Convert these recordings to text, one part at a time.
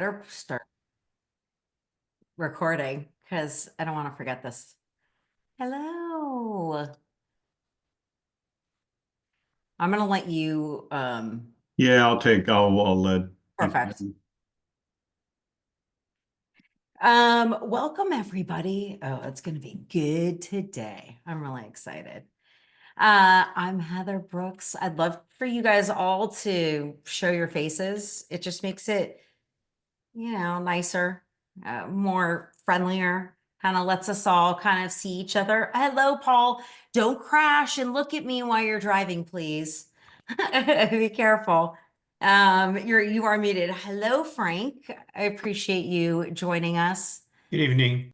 better start recording because I don't want to forget this. Hello. I'm going to let you, Yeah, I'll let people. perfect. Welcome everybody. Oh, it's going to be good today. I'm really excited. I'm Heather Brooks. I'd love for you guys all to show your faces. It just makes it, nicer, more friendlier, kind of lets us all kind of see each other. Hello, Paul. Don't crash and look at me while you're driving, please. Be careful. You are muted. Hello, Frank. I appreciate you joining us. Good evening.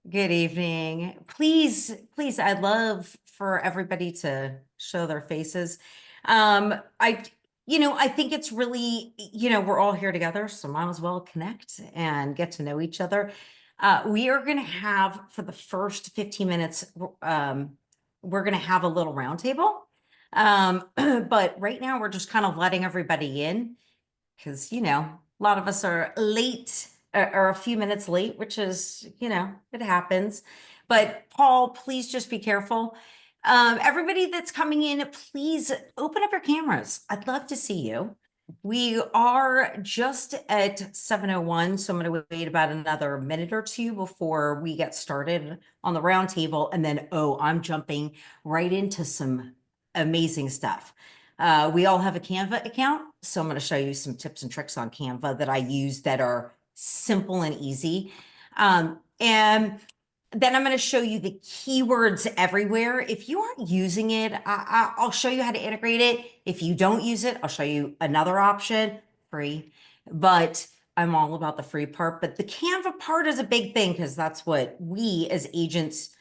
Good evening. Please, I'd love for everybody to show their faces. I think it's really, we're all here together, so might as well connect and get to know each other. We are going to have, for the first 15 minutes, we're going to have a little roundtable. But right now we're just kind of letting everybody in because, a lot of us are late or a few minutes late, which is, it happens. But Paul, please just be careful. Everybody that's coming in, please open up your cameras. I'd love to see you. We are just at 7:01, so I'm going to wait about another minute or two before we get started on the roundtable. And then, I'm jumping right into some amazing stuff. We all have a Canva account, so I'm going to show you some tips and tricks on Canva that I use that are simple and easy. And then I'm going to show you the keywords everywhere. If you aren't using it, I'll show you how to integrate it. If you don't use it, I'll show you another option, free. But I'm all about the free part. But the Canva part is a big thing because that's what we as agents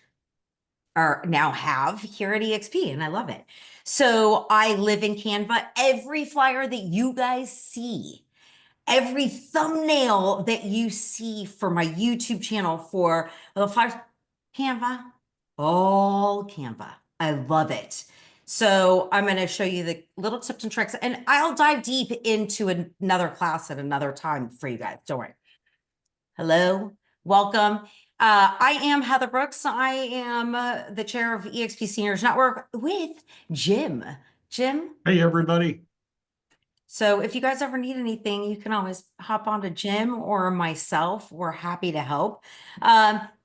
are now have here at EXP, and I love it. So I live in Canva. Every flyer that you guys see, every thumbnail that you see for my YouTube channel, for the flyers, Canva, all Canva. I love it. So I'm going to show you the little tips and tricks, and I'll dive deep into another class at another time for you guys. Don't worry. Hello, welcome. I am Heather Brooks. I am the chair of EXP Seniors Network with Jim. Jim? Hey, everybody. So if you guys ever need anything, you can always hop on to Jim or myself. We're happy to help.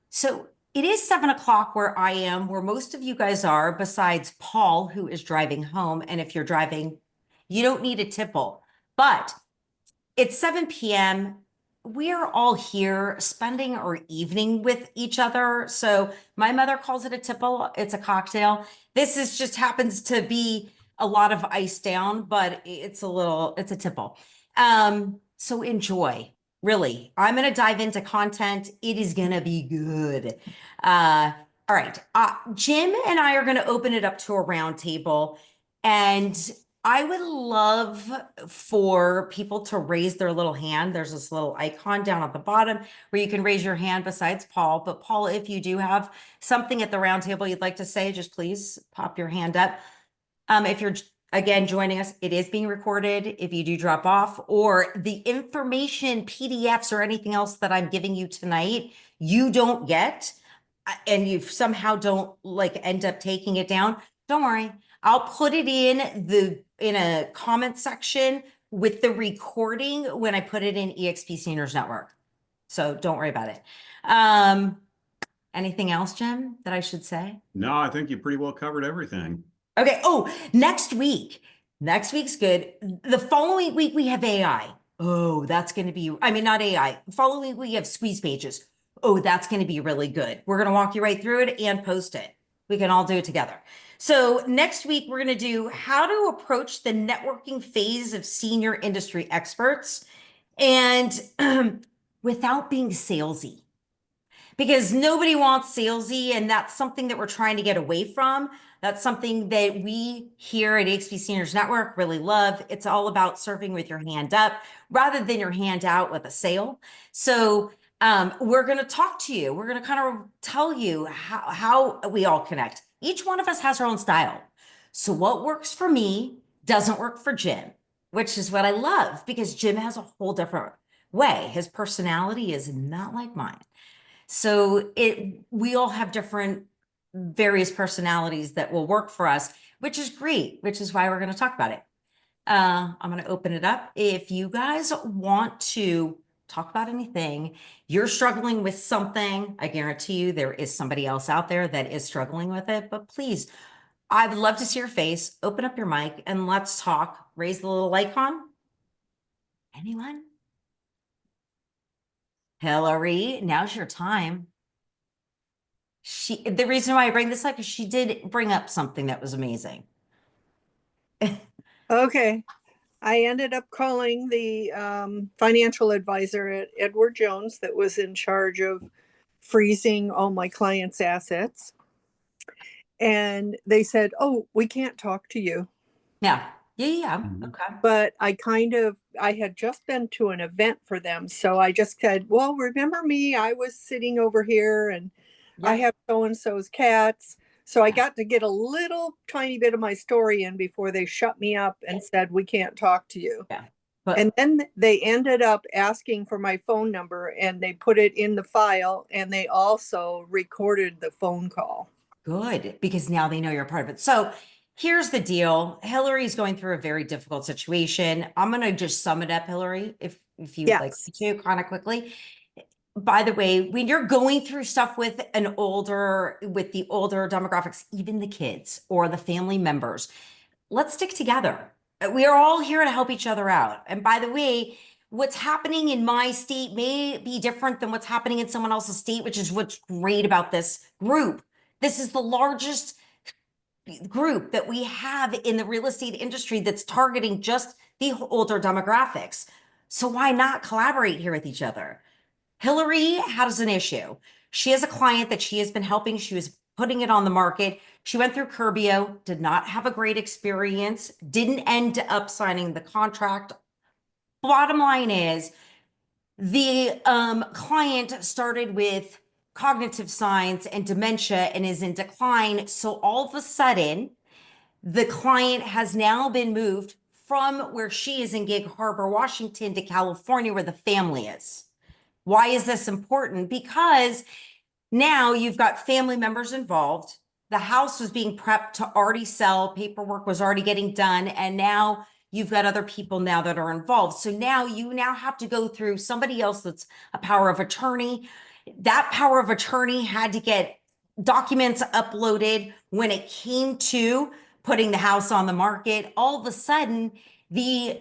So it is 7 o'clock where I am, where most of you guys are, besides Paul, who is driving home. And if you're driving, you don't need a tipple. But it's 7 p.m. We're all here spending our evening with each other. So my mother calls it a tipple. It's a cocktail. This is just happens to be a lot of ice down, but it's a tipple. So enjoy, really. I'm going to dive into content. It is going to be good. All right. Jim and I are going to open it up to a round table, and I would love for people to raise their little hand. There's this little icon down at the bottom where you can raise your hand besides Paul. But Paul, if you do have something at the round table you'd like to say, just please pop your hand up. If you're, again, joining us, it is being recorded. If you do drop off, or the information, PDFs, or anything else that I'm giving you tonight, you don't get, and you somehow don't end up taking it down, don't worry. I'll put it in a comment section with the recording when I put it in EXP Seniors Network. So don't worry about it. Anything else, Jim, that I should say? No, I think you pretty well covered everything. Okay. Oh, next week's good. The following week we have AI. Oh, that's going to be, not AI. Following week we have squeeze pages. Oh, that's going to be really good. We're going to walk you right through it and post it. We can all do it together. So next week, we're going to do how to approach the networking phase of senior industry experts and without being salesy. Because nobody wants salesy, and that's something that we're trying to get away from. That's something that we here at EXP Seniors Network really love. It's all about serving with your hand up rather than your hand out with a sale. So we're going to talk to you. We're going to kind of tell you how we all connect. Each one of us has our own style. So what works for me doesn't work for Jim, which is what I love, because Jim has a whole different way. His personality is not like mine. So we all have different various personalities that will work for us, which is great, which is why we're going to talk about it. I'm going to open it up. If you guys want to talk about anything, you're struggling with something, I guarantee you there is somebody else out there that is struggling with it, but please, I would love to see your face. Open up your mic and let's talk. Raise the little icon. Anyone? Hillary, now's your time. The reason why I bring this up is she did bring up something that was amazing. Okay. I ended up calling the financial advisor at Edward Jones that was in charge of freezing all my clients' assets. And they said, "Oh, we can't talk to you." Yeah. Yeah. Mhm. Okay. But I had just been to an event for them. So I just said, "Well, remember me? I was sitting over here and I Yeah. have so-and-so's cats." So I got to get a little tiny bit of my story in before they shut me up and said, "We can't talk to you." Yeah. And But then they ended up asking for my phone number and they put it in the file and they also recorded the phone call. good, because now they know you're a part of it. So here's the deal. Hillary's going through a very difficult situation. I'm going to just sum it up, Hillary, if you would like Yes. to kind of quickly. By the way, when you're going through stuff with the older demographics, even the kids or the family members, let's stick together. We are all here to help each other out. And by the way, what's happening in my state may be different than what's happening in someone else's state, which is what's great about this group. This is the largest group that we have in the real estate industry that's targeting just the older demographics. So why not collaborate here with each other? Hillary has an issue. She has a client that she has been helping. She was putting it on the market. She went through Curbio, did not have a great experience, didn't end up signing the contract. Bottom line is the client started with cognitive signs and dementia and is in decline. So all of a sudden, the client has now been moved from where she is in Gig Harbor, Washington, to California, where the family is. Why is this important? Because now you've got family members involved. The house was being prepped to already sell, paperwork was already getting done, and now you've got other people now that are involved. So now you have to go through somebody else that's a power of attorney. That power of attorney had to get documents uploaded when it came to putting the house on the market. All of a sudden, the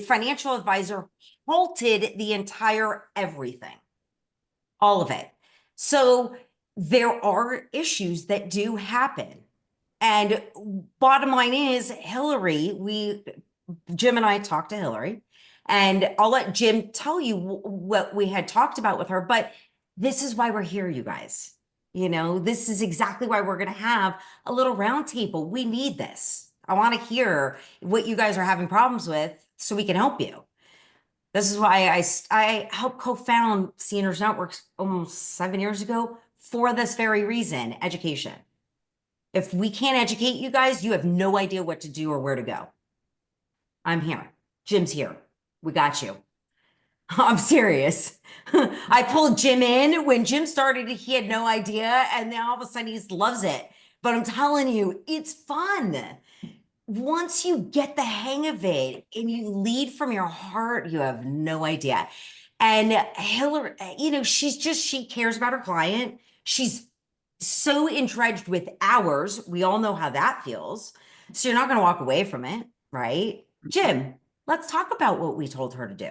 financial advisor halted the entire everything, all of it. So there are issues that do happen. And bottom line is, Hillary, Jim and I talked to Hillary, and I'll let Jim tell you what we had talked about with her, but this is why we're here, you guys. You know, this is exactly why we're going to have a little round table. We need this. I want to hear what you guys are having problems with so we can help you. This is why I helped co-found Seniors Networks almost 7 years ago for this very reason, education. If we can't educate you guys, you have no idea what to do or where to go. I'm here. Jim's here. We got you. I'm serious. I pulled Jim in when Jim started, he had no idea. And now all of a sudden he loves it. But I'm telling you, it's fun. Once you get the hang of it and you lead from your heart, you have no idea. And Hillary, you know, she cares about her client. She's so entrenched with hours. We all know how that feels. So you're not going to walk away from it, right? Jim, let's talk about what we told her to do.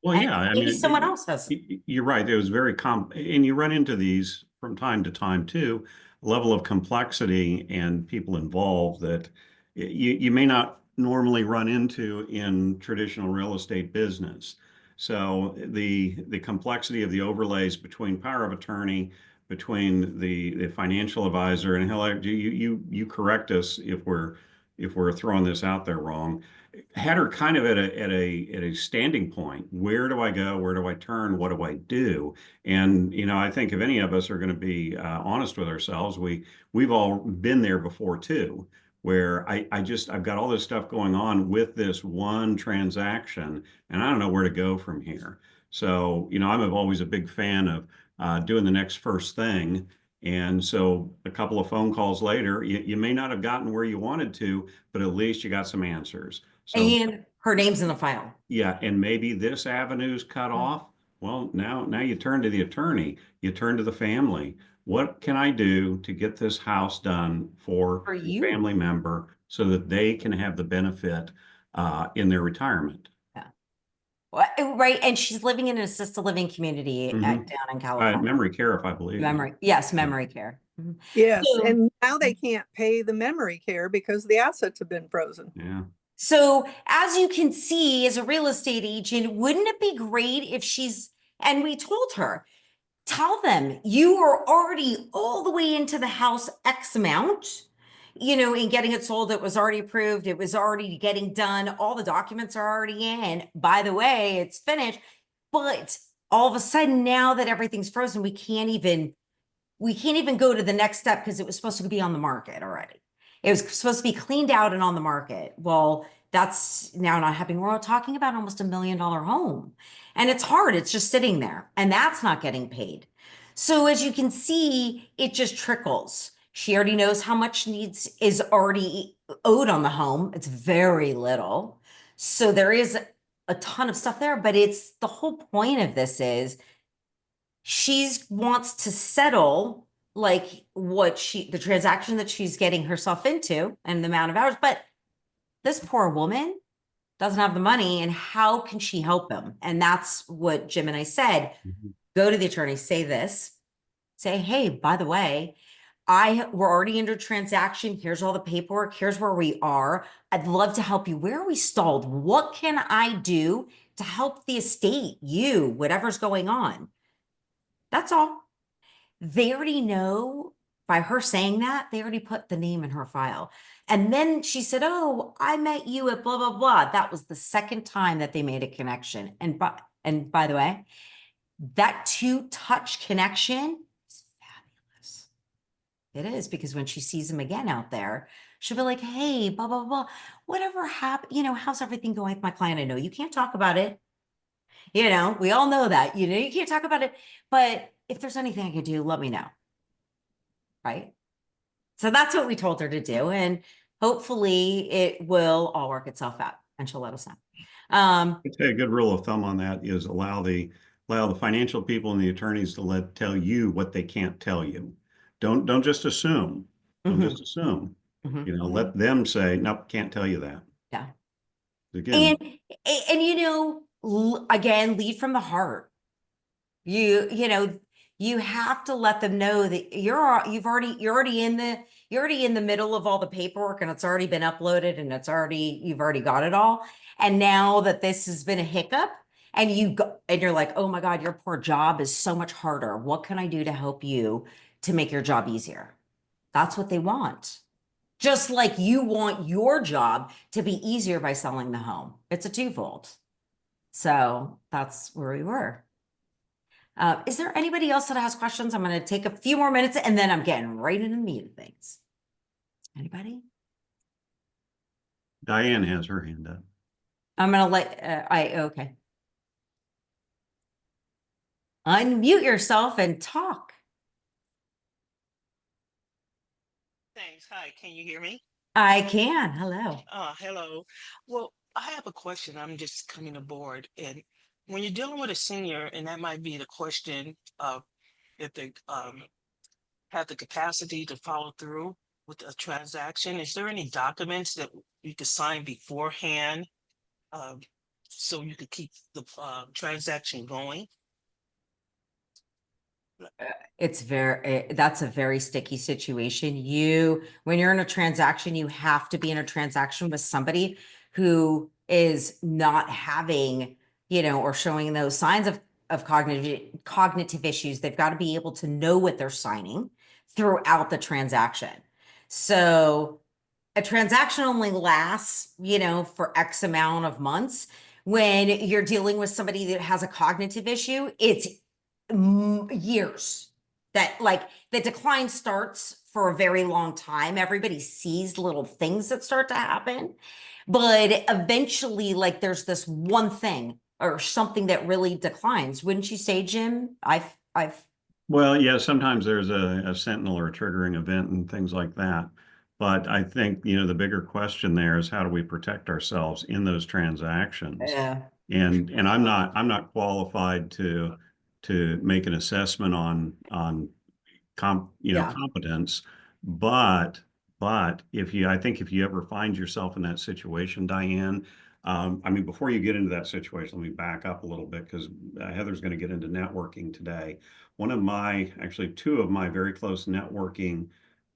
Well, And yeah, I maybe mean, someone else does. you're right. It was very and you run into these from time to time too, level of complexity and people involved that you may not normally run into in traditional real estate business. So the complexity of the overlays between power of attorney, between the financial advisor, and hell, you correct us if we're throwing this out there wrong. Had her kind of at a standing point. Where do I go? Where do I turn? What do I do? And you know, I think if any of us are going to be honest with ourselves, we've all been there before too, where I've got all this stuff going on with this one transaction, and I don't know where to go from here. So, I'm always a big fan of doing the next first thing. And so a couple of phone calls later, you may not have gotten where you wanted to, but at least you got some answers. So And her name's in the file. yeah, and maybe this avenue's cut off. Well, now you turn to the attorney, you turn to the family. What can I do to get this house done for For a you. family member so that they can have the benefit in their retirement? Right. And she's living in an assisted living community Mhm. down in California. Memory care, if I believe. Yes, memory care. Mhm. Yes, So- and now they can't pay the memory care because the assets have been frozen. Yeah. So as you can see, as a real estate agent, wouldn't it be great if and we told her, tell them you are already all the way into the house X amount, in getting it sold. It was already approved. It was already getting done. All the documents are already in. By the way, it's finished. But all of a sudden, now that everything's frozen, we can't even go to the next step because it was supposed to be on the market already. It was supposed to be cleaned out and on the market. Well, that's now not happening. We're all talking about almost $1 million home. And it's hard. It's just sitting there. And that's not getting paid. So as you can see, it just trickles. She already knows how much is already owed on the home. It's very little. So there is a ton of stuff there, but it's the whole point of this is she wants to settle like the transaction that she's getting herself into and the amount of hours, but this poor woman doesn't have the money, and how can she help him? And that's what Jim and I said. Go to the attorney, say this, say, hey, by the way, we're already under transaction. Here's all the paperwork. Here's where we are. I'd love to help you. Where are we stalled? What can I do to help the estate, whatever's going on? That's all. They already know by her saying that, they already put the name in her file. And then she said, oh, I met you at blah, blah, blah. That was the second time that they made a connection. And by the way, that two-touch connection is fabulous. It is, because when she sees him again out there, she'll be like, hey, blah, blah, blah. Whatever happened, how's everything going with my client? I know you can't talk about it. We all know that, you can't talk about it, but if there's anything I could do, let me know. Right? So that's what we told her to do. And hopefully it will all work itself out, and she'll let us know. I'd say a good rule of thumb on that is allow the financial people and the attorneys to tell you what they can't tell you. Don't just assume. Don't just assume. Let them say, nope, can't tell you that. Yeah. Again. And again, lead from the heart. You have to let them know that you're already in the middle of all the paperwork, and it's already been uploaded, and you've already got it all. And now that this has been a hiccup, and you're like, oh my God, your poor job is so much harder. What can I do to help you to make your job easier? That's what they want. Just like you want your job to be easier by selling the home. It's a twofold. So that's where we were. Is there anybody else that has questions? I'm going to take a few more minutes, and then I'm getting right into the meat of things. Anybody? Diane has her hand up. I'm going to okay. Unmute yourself and talk. Thanks. Hi, can you hear me? I can. Hello. Hello. Well, I have a question. I'm just coming aboard. And when you're dealing with a senior, and that might be the question of if they have the capacity to follow through with a transaction, is there any documents that you could sign beforehand so you could keep the transaction going? That's a very sticky situation. When you're in a transaction, you have to be in a transaction with somebody who is not having, or showing those signs of cognitive issues. They've got to be able to know what they're signing throughout the transaction. So a transaction only lasts, for X amount of months. When you're dealing with somebody that has a cognitive issue, it's years. That, like, the decline starts for a very long time. Everybody sees little things that start to happen, but eventually, like there's this one thing or something that really declines. Wouldn't you say, Jim? I've Well, yeah, sometimes there's a sentinel or a triggering event and things like that. But I think, the bigger question there is how do we protect ourselves in those transactions? Yeah. And I'm not qualified to make an assessment on Yeah. competence. But I think if you ever find yourself in that situation, Diane, I mean, before you get into that situation, let me back up a little bit because Heather's going to get into networking today. Actually, two of my very close networking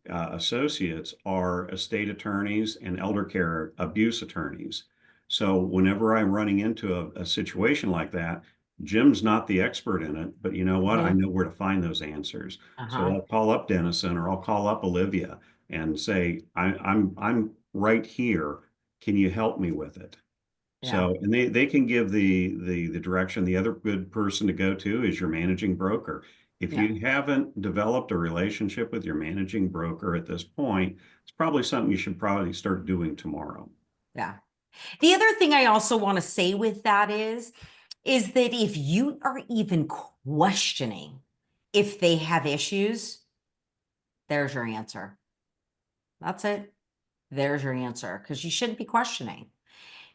associates are estate attorneys and elder care abuse attorneys. So whenever I'm running into a situation like that, Jim's not the expert in it, but you know what? I Mhm. know where to find those answers. So Uh-huh. I'll call up Dennison or I'll call up Olivia and say, I'm right here. Can you help me with it? Yeah. So, and they can give the direction. The other good person to go to is your managing broker. If Yeah. you haven't developed a relationship with your managing broker at this point, it's probably something you should probably start doing tomorrow. Yeah. The other thing I also want to say with that is that if you are even questioning if they have issues, there's your answer. That's it. There's your answer because you shouldn't be questioning.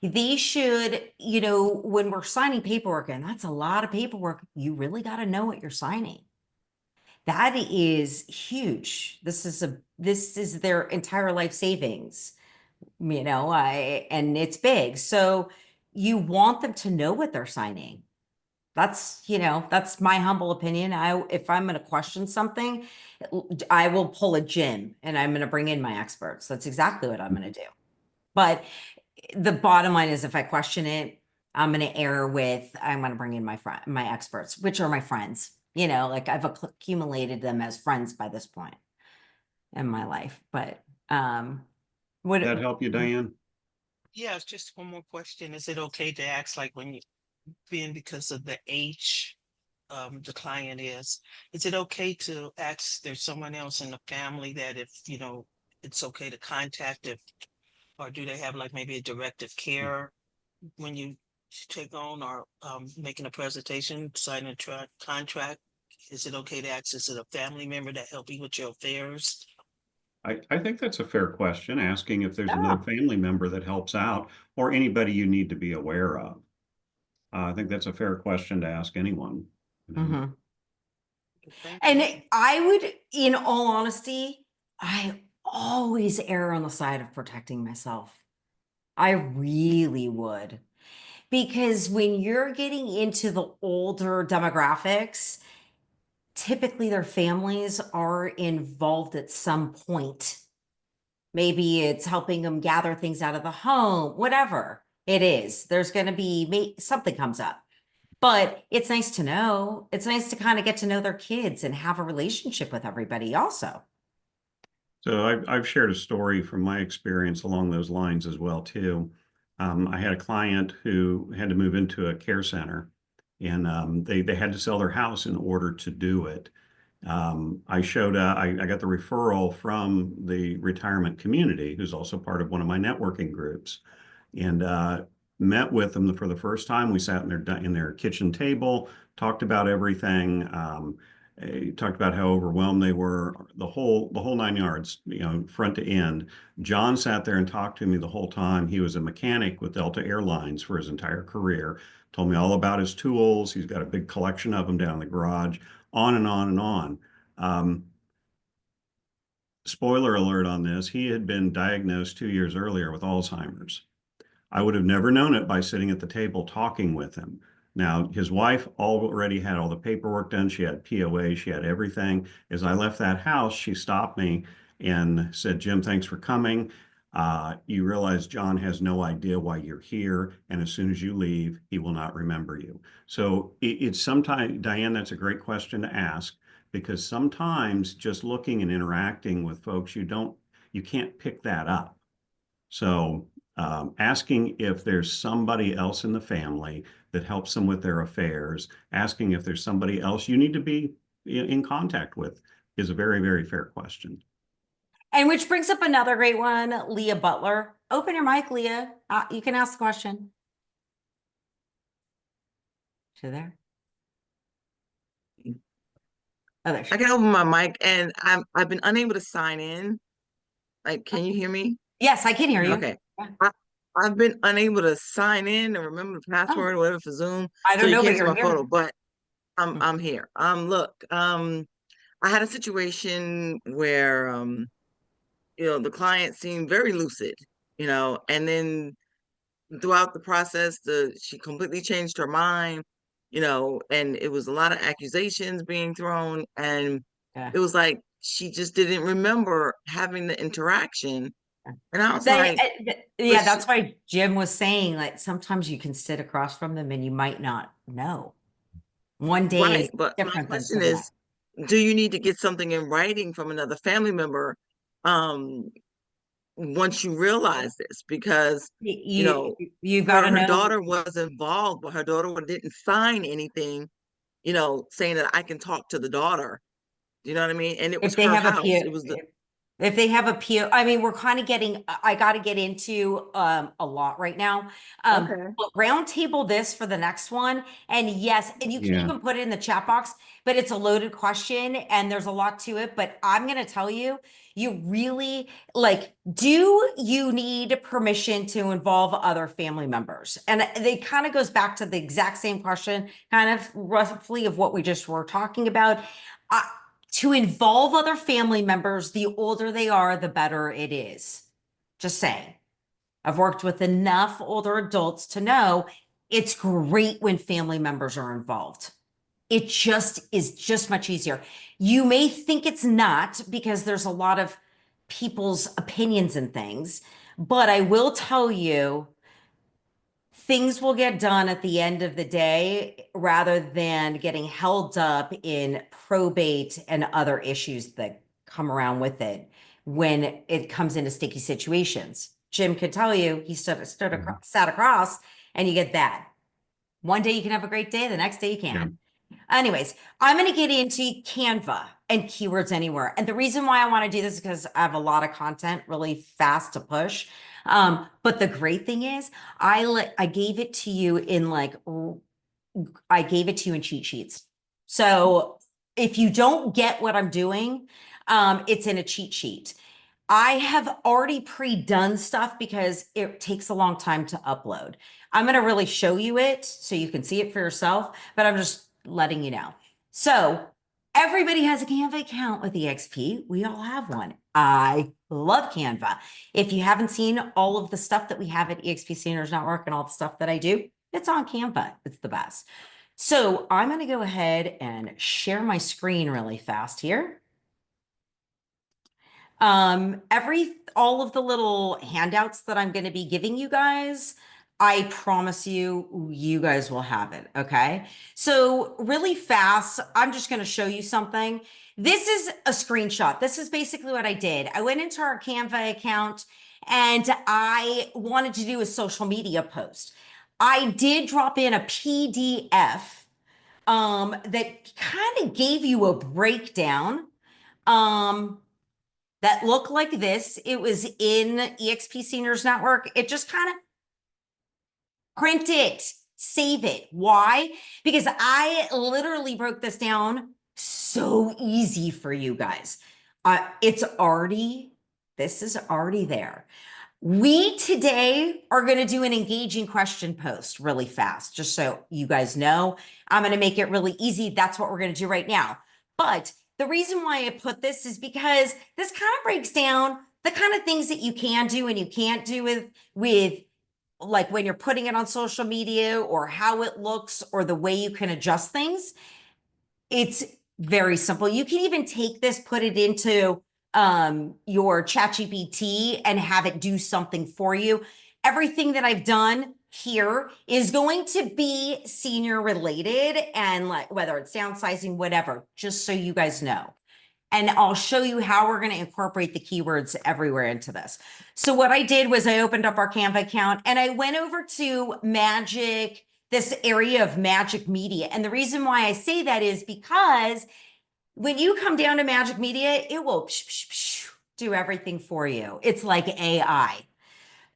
They should, when we're signing paperwork, and that's a lot of paperwork, you really got to know what you're signing. That is huge. This is their entire life savings, and it's big. So you want them to know what they're signing. That's my humble opinion. If I'm going to question something, I will pull a Jim and I'm going to bring in my experts. That's exactly what I'm going to do. But the bottom line is if I question it, I'm going to bring in my experts, which are my friends, like I've accumulated them as friends by this point in my life. But, what, That help you, Diane? Yeah, it's just one more question. Is it okay to ask, like, when you being because of the age the client is it okay to ask there's someone else in the family that if it's okay to contact, if or do they have like maybe a directive care when you take on or making a presentation, signing a contract? Is it okay to ask, is it a family member that help you with your affairs? I think that's a fair question, asking if there's yeah. another family member that helps out or anybody you need to be aware of. I think that's a fair question to ask anyone. Mhm. Thank you. And I would, in all honesty, I always err on the side of protecting myself. I really would. Because when you're getting into the older demographics, typically their families are involved at some point. Maybe it's helping them gather things out of the home, whatever it is. There's going to be something comes up. But it's nice to know. It's nice to kind of get to know their kids and have a relationship with everybody also. So I've shared a story from my experience along those lines as well too. I had a client who had to move into a care center, and they had to sell their house in order to do it. I got the referral from the retirement community, who's also part of one of my networking groups, and met with them for the first time. We sat in their kitchen table, talked about everything. Talked about how overwhelmed they were, the whole 9 yards, front to end. John sat there and talked to me the whole time. He was a mechanic with Delta Airlines for his entire career. Told me all about his tools. He's got a big collection of them down in the garage, on and on and on. Spoiler alert on this, he had been diagnosed 2 years earlier with Alzheimer's. I would have never known it by sitting at the table talking with him. Now, his wife already had all the paperwork done. She had POA, she had everything. As I left that house, she stopped me and said, Jim, thanks for coming. You realize John has no idea why you're here. And as soon as you leave, he will not remember you. So it's sometimes, Diane, that's a great question to ask because sometimes just looking and interacting with folks, you can't pick that up. So asking if there's somebody else in the family that helps them with their affairs, asking if there's somebody else you need to be in contact with is a very, very fair question. And which brings up another great one, Leah Butler. Open your mic, Leah. You can ask the question. She there? Oh, there she I can open my mic and I've been unable to sign in. Like, can you hear me? Yes, I can hear you. Okay. Yeah. I've been unable to sign in and remember the password or whatever for Zoom. I So don't you know, but can't see you're my here. photo, but I'm here. Look, I had a situation where the client seemed very lucid, and then throughout the process, she completely changed her mind, and it was a lot of accusations being thrown, and Yeah. it was like she just didn't remember having the interaction. And I was They, like, yeah, but she, that's why Jim was saying, like, sometimes you can sit across from them and you might not know. One day right, is but my different than to question the next. is, do you need to get something in writing from another family member um once you realize this? Because you know You've got to her know daughter was involved, but her daughter didn't sign anything, saying that I can talk to the daughter. Do you know what I mean? And it was if they her have a house. PO, It was the if they have a PO, I mean, we're kind of getting, I got to get into a lot right now. okay. But round table this for the next one. And yes, and you can Yeah. even put it in the chat box, but it's a loaded question and there's a lot to it. But I'm going to tell you, you really like, do you need permission to involve other family members? And it kind of goes back to the exact same question, kind of roughly of what we just were talking about. To involve other family members, the older they are, the better it is. Just saying. I've worked with enough older adults to know it's great when family members are involved. It just is just much easier. You may think it's not because there's a lot of people's opinions and things, but I will tell you, things will get done at the end of the day rather than getting held up in probate and other issues that come around with it when it comes into sticky situations. Jim could tell you he sat across and you get that. One day you can have a great day, the next day you can't. Anyways, I'm going to get into Canva and Keywords Anywhere. And the reason why I want to do this is because I have a lot of content really fast to push. But the great thing is I gave it to you in I gave it to you in cheat sheets. So if you don't get what I'm doing, it's in a cheat sheet. I have already pre-done stuff because it takes a long time to upload. I'm going to really show you it so you can see it for yourself, but I'm just letting you know. So everybody has a Canva account with EXP. We all have one. I love Canva. If you haven't seen all of the stuff that we have at EXP Seniors Network and all the stuff that I do, it's on Canva. It's the best. So I'm going to go ahead and share my screen really fast here. All of the little handouts that I'm going to be giving you guys, I promise you guys will have it. Okay. So really fast, I'm just going to show you something. This is a screenshot. This is basically what I did. I went into our Canva account and I wanted to do a social media post. I did drop in a PDF, that kind of gave you a breakdown, that looked like this. It was in EXP Seniors Network. It just kind of print it, save it. Why? Because I literally broke this down so easy for you guys. This is already there. We today are going to do an engaging question post really fast, just so you guys know. I'm going to make it really easy. That's what we're going to do right now. But the reason why I put this is because this kind of breaks down the kind of things that you can do and you can't do with like when you're putting it on social media or how it looks or the way you can adjust things. It's very simple. You can even take this, put it into your ChatGPT and have it do something for you. Everything that I've done here is going to be senior related and like whether it's downsizing, whatever, just so you guys know. And I'll show you how we're going to incorporate the keywords everywhere into this. So what I did was I opened up our Canva account and I went over to Magic, this area of Magic Media. And the reason why I say that is because when you come down to Magic Media, it will do everything for you. It's like AI.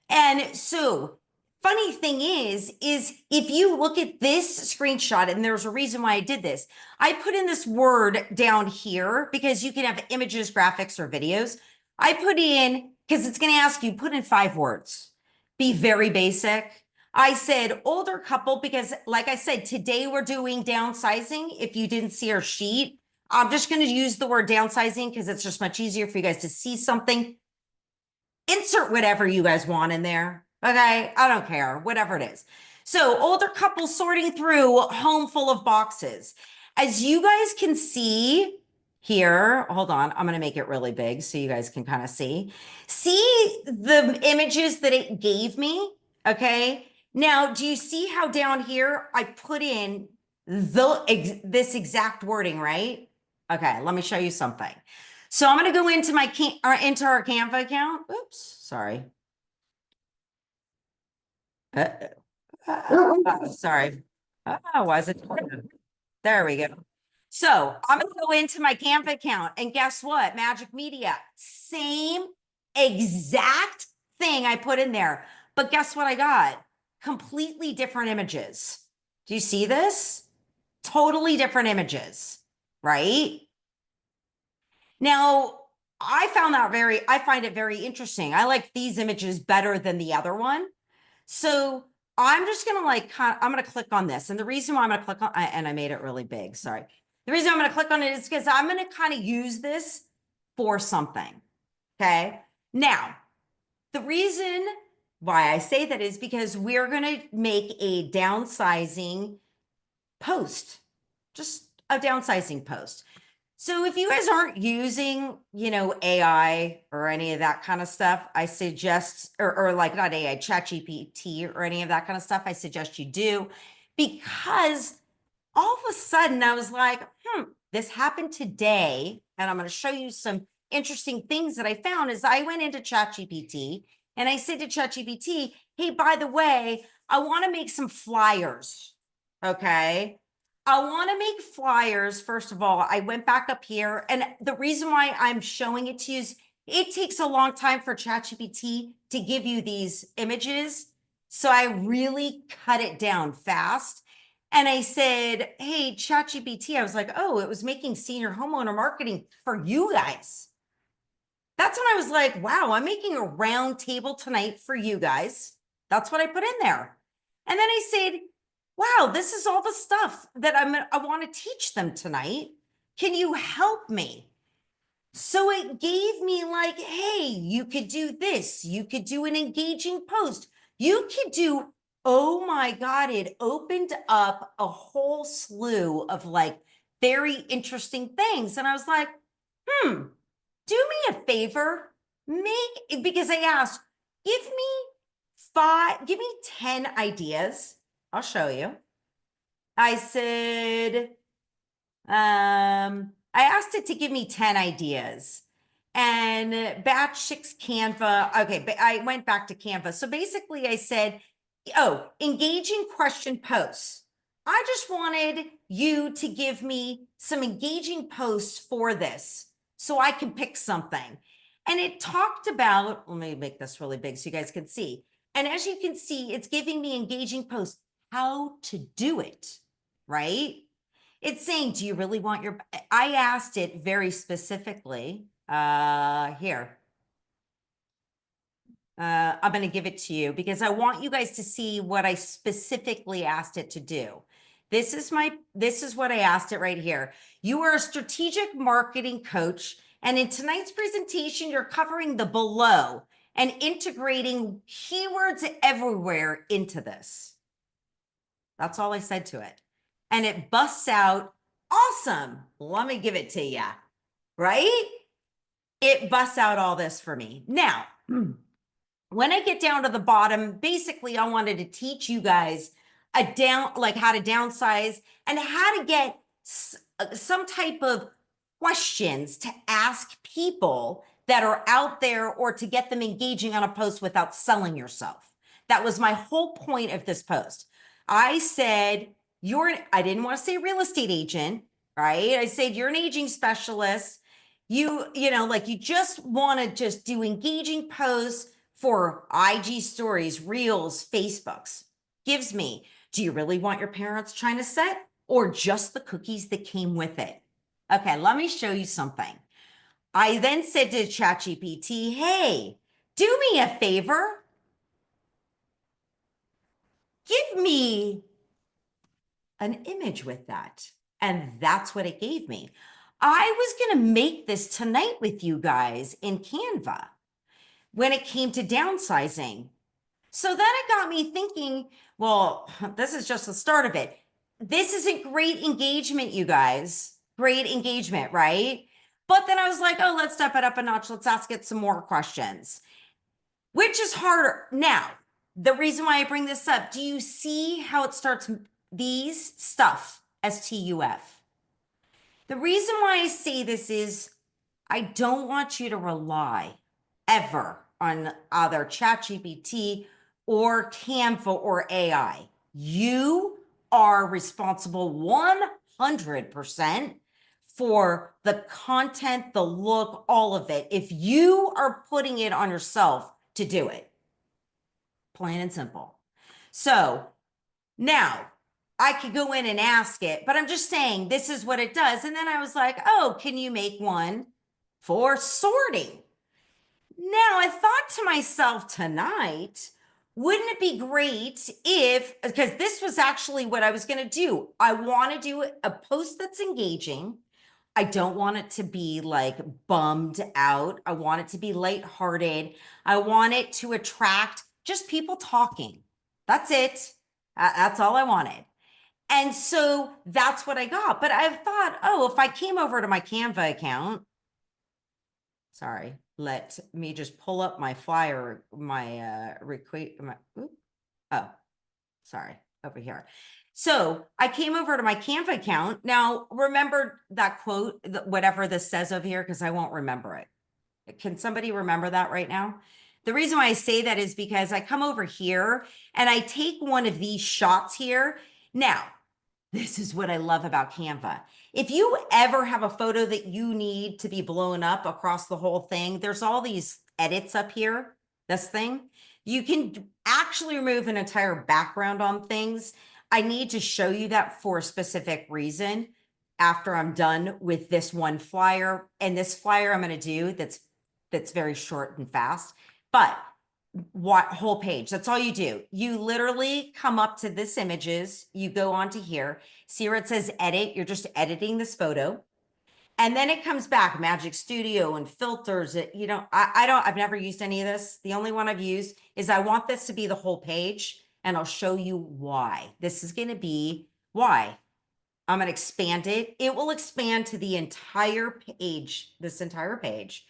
And so funny thing is if you look at this screenshot, and there's a reason why I did this, I put in this word down here because you can have images, graphics, or videos. I put in, because it's going to ask you, put in 5 words. Be very basic. I said older couple because, like I said, today we're doing downsizing. If you didn't see our sheet, I'm just going to use the word downsizing because it's just much easier for you guys to see something. Insert whatever you guys want in there. Okay, I don't care, whatever it is. So older couple sorting through home full of boxes. As you guys can see here, hold on, I'm gonna make it really big so you guys can kind of see. See the images that it gave me, okay? Now, do you see how down here I put in this exact wording, right? Okay, let me show you something. So I'm going to go into my into our Canva account. Oops, sorry. Sorry. Why is it? There we go. So I'm going to go into my Canva account, and guess what? Magic Media, same exact thing I put in there. But guess what I got? Completely different images. Do you see this? Totally different images, right? Now, I find it very interesting. I like these images better than the other one. So I'm just going to I'm going to click on this. And the reason why I'm going to click on, and I made it really big, sorry. The reason I'm going to click on it is because I'm going to kind of use this for something. Okay. Now, the reason why I say that is because we're going to make a downsizing post, just a downsizing post. So if you guys aren't using, AI or any of that kind of stuff, I suggest, or like not AI, ChatGPT or any of that kind of stuff, I suggest you do, because all of a sudden I was like, this happened today. And I'm going to show you some interesting things that I found as I went into ChatGPT and I said to ChatGPT, hey, by the way, I want to make some flyers. Okay. I want to make flyers. First of all, I went back up here, and the reason why I'm showing it to you is it takes a long time for ChatGPT to give you these images. So I really cut it down fast. And I said, hey, ChatGPT, I was like, oh, it was making senior homeowner marketing for you guys. That's when I was like, wow, I'm making a round table tonight for you guys. That's what I put in there. And then I said, wow, this is all the stuff that I want to teach them tonight. Can you help me? So it gave me like, hey, you could do this. You could do an engaging post. You could do, oh my God, it opened up a whole slew of like very interesting things. And I was like, do me a favor, because I asked, give me 10 ideas. I'll show you. I said, I asked it to give me 10 ideas, and batch 6 Canva. Okay, but I went back to Canva. So basically I said, oh, engaging question posts. I just wanted you to give me some engaging posts for this so I can pick something. And it talked about, let me make this really big so you guys can see. And as you can see, it's giving me engaging posts, how to do it, right? It's saying, do you really want your, I asked it very specifically, here. I'm going to give it to you because I want you guys to see what I specifically asked it to do. This is what I asked it right here. You are a strategic marketing coach, and in tonight's presentation, you're covering the below and integrating keywords everywhere into this. That's all I said to it. And it busts out, awesome. Let me give it to you, right? It busts out all this for me. Now, when I get down to the bottom, basically I wanted to teach you guys how to downsize and how to get some type of questions to ask people that are out there, or to get them engaging on a post without selling yourself. That was my whole point of this post. I said, I didn't want to say real estate agent, right? I said, you're an aging specialist. You know, like you just want to just do engaging posts for IG stories, reels, Facebooks. Gives me, do you really want your parents' China set or just the cookies that came with it? Okay, let me show you something. I then said to ChatGPT, hey, do me a favor. Give me an image with that. And that's what it gave me. I was going to make this tonight with you guys in Canva when it came to downsizing. So then it got me thinking, well, this is just the start of it. This isn't great engagement, you guys. Great engagement, right? But then I was like, oh, let's step it up a notch. Let's ask it some more questions. Which is harder? Now, the reason why I bring this up, do you see how it starts these stuff, STUF? The reason why I say this is I don't want you to rely ever on either ChatGPT or Canva or AI. You are responsible 100% for the content, the look, all of it. If you are putting it on yourself to do it, plain and simple. So now I could go in and ask it, but I'm just saying this is what it does. And then I was like, oh, can you make one for sorting? Now I thought to myself tonight, wouldn't it be great if, because this was actually what I was going to do. I want to do a post that's engaging. I don't want it to be like bummed out. I want it to be lighthearted. I want it to attract just people talking. That's it. That's all I wanted. And so that's what I got. But I thought, oh, if I came over to my Canva account, sorry, let me just pull up my flyer, oh, sorry, over here. So I came over to my Canva account. Now, remember that quote, whatever this says over here, because I won't remember it. Can somebody remember that right now? The reason why I say that is because I come over here and I take one of these shots here. Now, this is what I love about Canva. If you ever have a photo that you need to be blown up across the whole thing, there's all these edits up here, this thing. You can actually remove an entire background on things. I need to show you that for a specific reason after I'm done with this one flyer. And this flyer I'm going to do that's very short and fast, but what whole page, that's all you do. You literally come up to this images, you go onto here, see where it says edit, you're just editing this photo. And then it comes back Magic Studio and filters. I've never used any of this. The only one I've used is I want this to be the whole page, and I'll show you why. This is going to be why. I'm going to expand it. It will expand to the entire page, this entire page.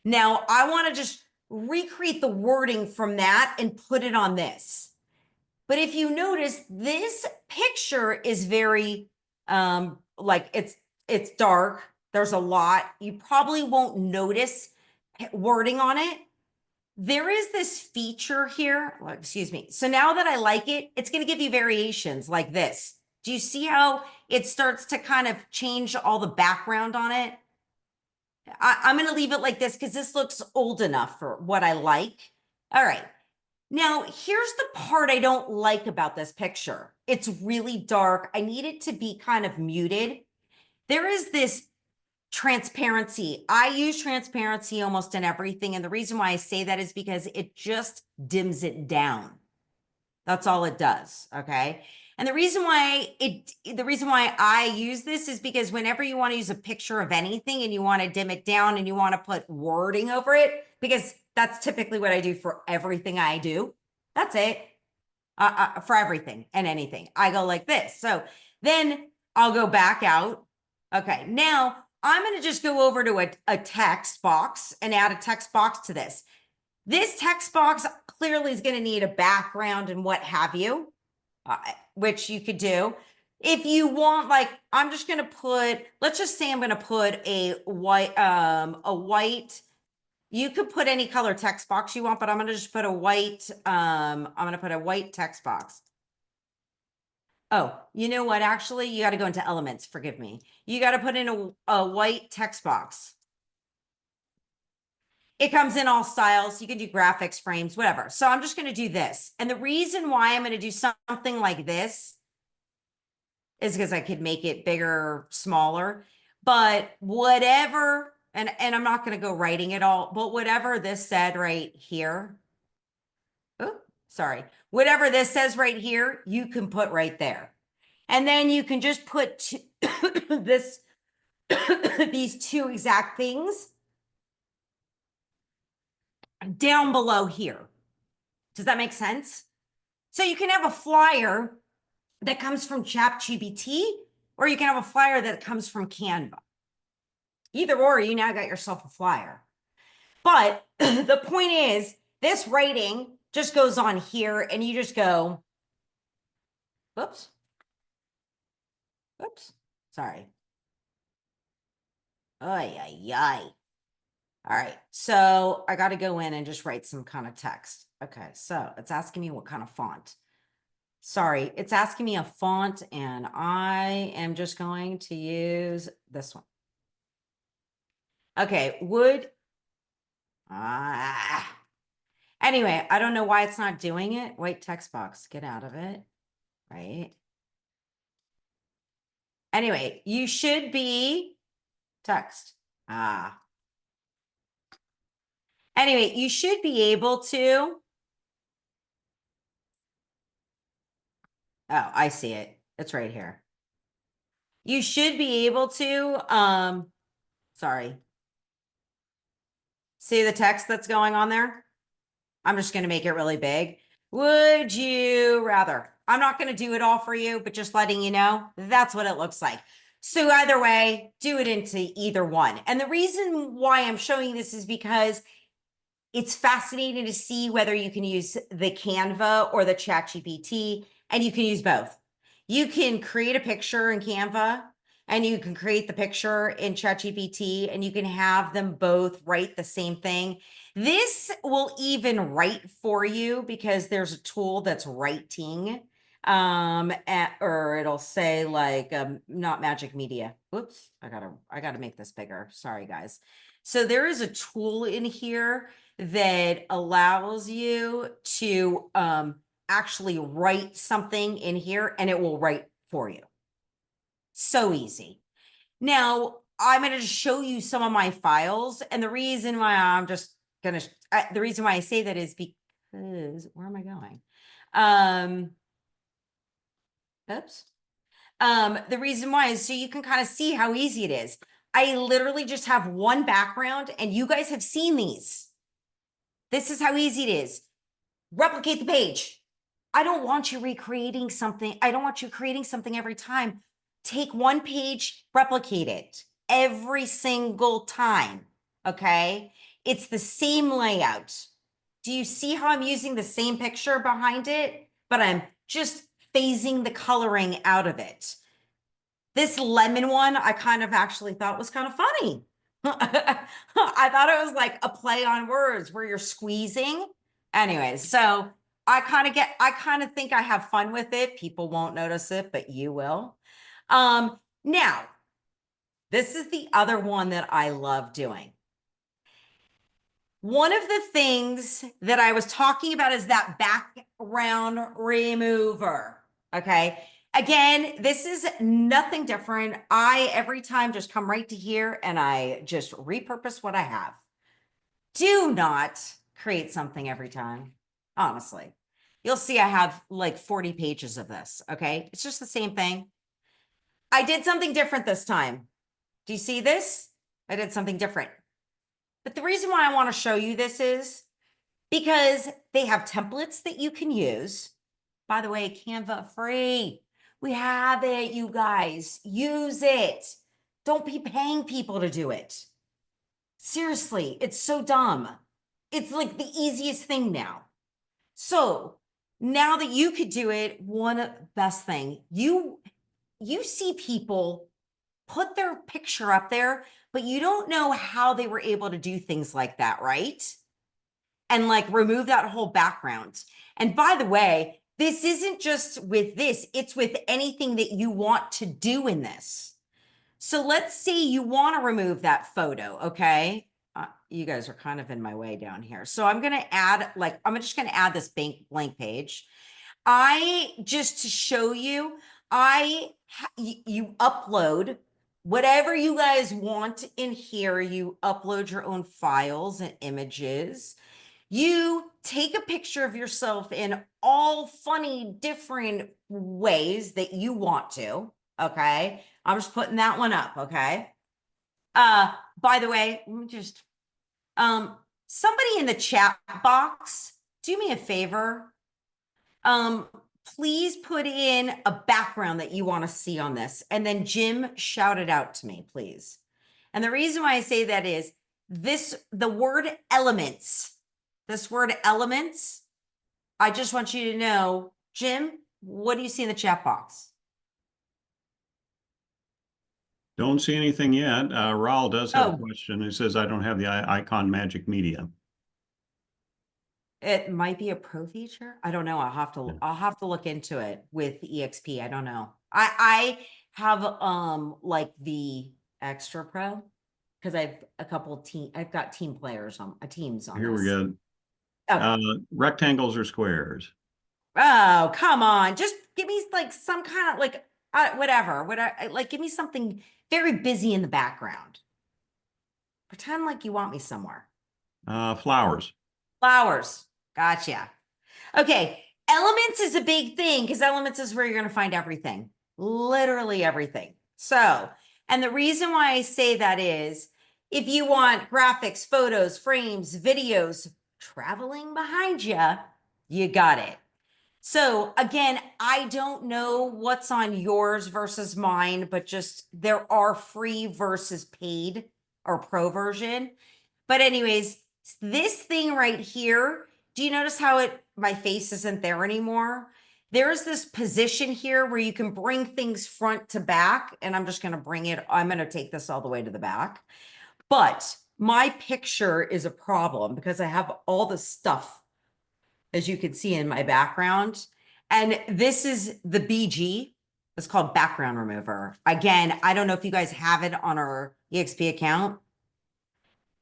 Now I want to just recreate the wording from that and put it on this. But if you notice, this picture is very, like it's dark. There's a lot. You probably won't notice wording on it. There is this feature here, excuse me. So now that I like it, it's going to give you variations like this. Do you see how it starts to kind of change all the background on it? I'm going to leave it like this because this looks old enough for what I like. All right. Now, here's the part I don't like about this picture. It's really dark. I need it to be kind of muted. There is this transparency. I use transparency almost in everything. And the reason why I say that is because it just dims it down. That's all it does. Okay. And the reason why I use this is because whenever you want to use a picture of anything and you want to dim it down and you want to put wording over it, because that's typically what I do for everything I do. That's it. For everything and anything. I go like this. So then I'll go back out. Okay. Now I'm going to just go over to a text box and add a text box to this. This text box clearly is going to need a background and what have you. Which you could do. If you want, like, I'm just going to put, let's just say I'm going to put a white, you could put any color text box you want, but I'm going to just put a white, I'm going to put a white text box. Oh, you know what? Actually, you got to go into elements. Forgive me. You got to put in a white text box. It comes in all styles. You can do graphics, frames, whatever. So I'm just going to do this. And the reason why I'm going to do something like this is because I could make it bigger, smaller, but whatever, and I'm not going to go writing it all, but whatever this said right here, oh, sorry, whatever this says right here, you can put right there. And then you can just put this, these two exact things down below here. Does that make sense? So you can have a flyer that comes from ChatGPT, or you can have a flyer that comes from Canva. Either or, you now got yourself a flyer. But the point is, this writing just goes on here, and you just go, whoops, whoops, sorry. Ay, ay, ay. All right, so I got to go in and just write some kind of text. Okay, so it's asking me what kind of font. Sorry, it's asking me a font, and I am just going to use this one. Okay, anyway, I don't know why it's not doing it. White text box, get out of it, right? Anyway, you should be text. Anyway, you should be able to. Oh, I see it. It's right here. You should be able to, sorry. See the text that's going on there? I'm just going to make it really big. Would you rather? I'm not going to do it all for you, but just letting you know, that's what it looks like. So either way, do it into either one. And the reason why I'm showing this is because it's fascinating to see whether you can use the Canva or the ChatGPT, and you can use both. You can create a picture in Canva, and you can create the picture in ChatGPT, and you can have them both write the same thing. This will even write for you because there's a tool that's writing, or it'll say like, not Magic Media. Oops, I gotta make this bigger. Sorry, guys. So there is a tool in here that allows you to actually write something in here, and it will write for you. So easy. Now, I'm going to show you some of my files, and the reason why I'm just going to, the reason why I say that is because, where am I going? Oops. The reason why is so you can kind of see how easy it is. I literally just have one background, and you guys have seen these. This is how easy it is. Replicate the page. I don't want you recreating something. I don't want you creating something every time. Take one page, replicate it every single time, okay? It's the same layout. Do you see how I'm using the same picture behind it, but I'm just phasing the coloring out of it? This lemon one, I kind of actually thought was kind of funny. I thought it was like a play on words where you're squeezing. Anyways, so I kind of think I have fun with it. People won't notice it, but you will. Now, this is the other one that I love doing. One of the things that I was talking about is that background remover, okay? Again, this is nothing different. I, every time, just come right to here and I just repurpose what I have. Do not create something every time, honestly. You'll see I have like 40 pages of this, okay? It's just the same thing. I did something different this time. Do you see this? I did something different. But the reason why I want to show you this is because they have templates that you can use. By the way, Canva free. We have it, you guys. Use it. Don't be paying people to do it. Seriously, it's so dumb. It's like the easiest thing now. So now that you could do it, one best thing, you see people put their picture up there, but you don't know how they were able to do things like that, right? And like remove that whole background. And by the way, this isn't just with this, it's with anything that you want to do in this. So let's say you want to remove that photo, okay? you guys are kind of in my way down here. So I'm going to add, like, I'm just going to add this blank page. Just to show you, you upload whatever you guys want in here. You upload your own files and images. You take a picture of yourself in all funny, different ways that you want to. Okay. I'm just putting that one up. Okay. By the way, let me just, somebody in the chat box, do me a favor. Please put in a background that you want to see on this. And then Jim, shout it out to me, please. And the reason why I say that is the word elements, this word elements, I just want you to know, Jim, what do you see in the chat box? Don't see anything yet. Raul does have a Oh. question. He says, I don't have the icon magic media. It might be a pro feature. I don't know. I'll have to look into it with EXP. I don't know. I have like the extra pro because I've got team players on teams on Here this. we go. Oh. Rectangles or squares? Oh, come on. Just give me like some kind of like whatever. Like give me something very busy in the background. Pretend like you want me somewhere. Flowers. Flowers. Gotcha. Okay. Elements is a big thing because elements is where you're going to find everything, literally everything. So, and the reason why I say that is if you want graphics, photos, frames, videos traveling behind you, you got it. So again, I don't know what's on yours versus mine, but just there are free versus paid or pro version. But anyways, this thing right here, do you notice how my face isn't there anymore? There's this position here where you can bring things front to back, and I'm just going to take this all the way to the back. But my picture is a problem because I have all the stuff, as you can see in my background. And this is the BG. It's called background remover. Again, I don't know if you guys have it on our EXP account.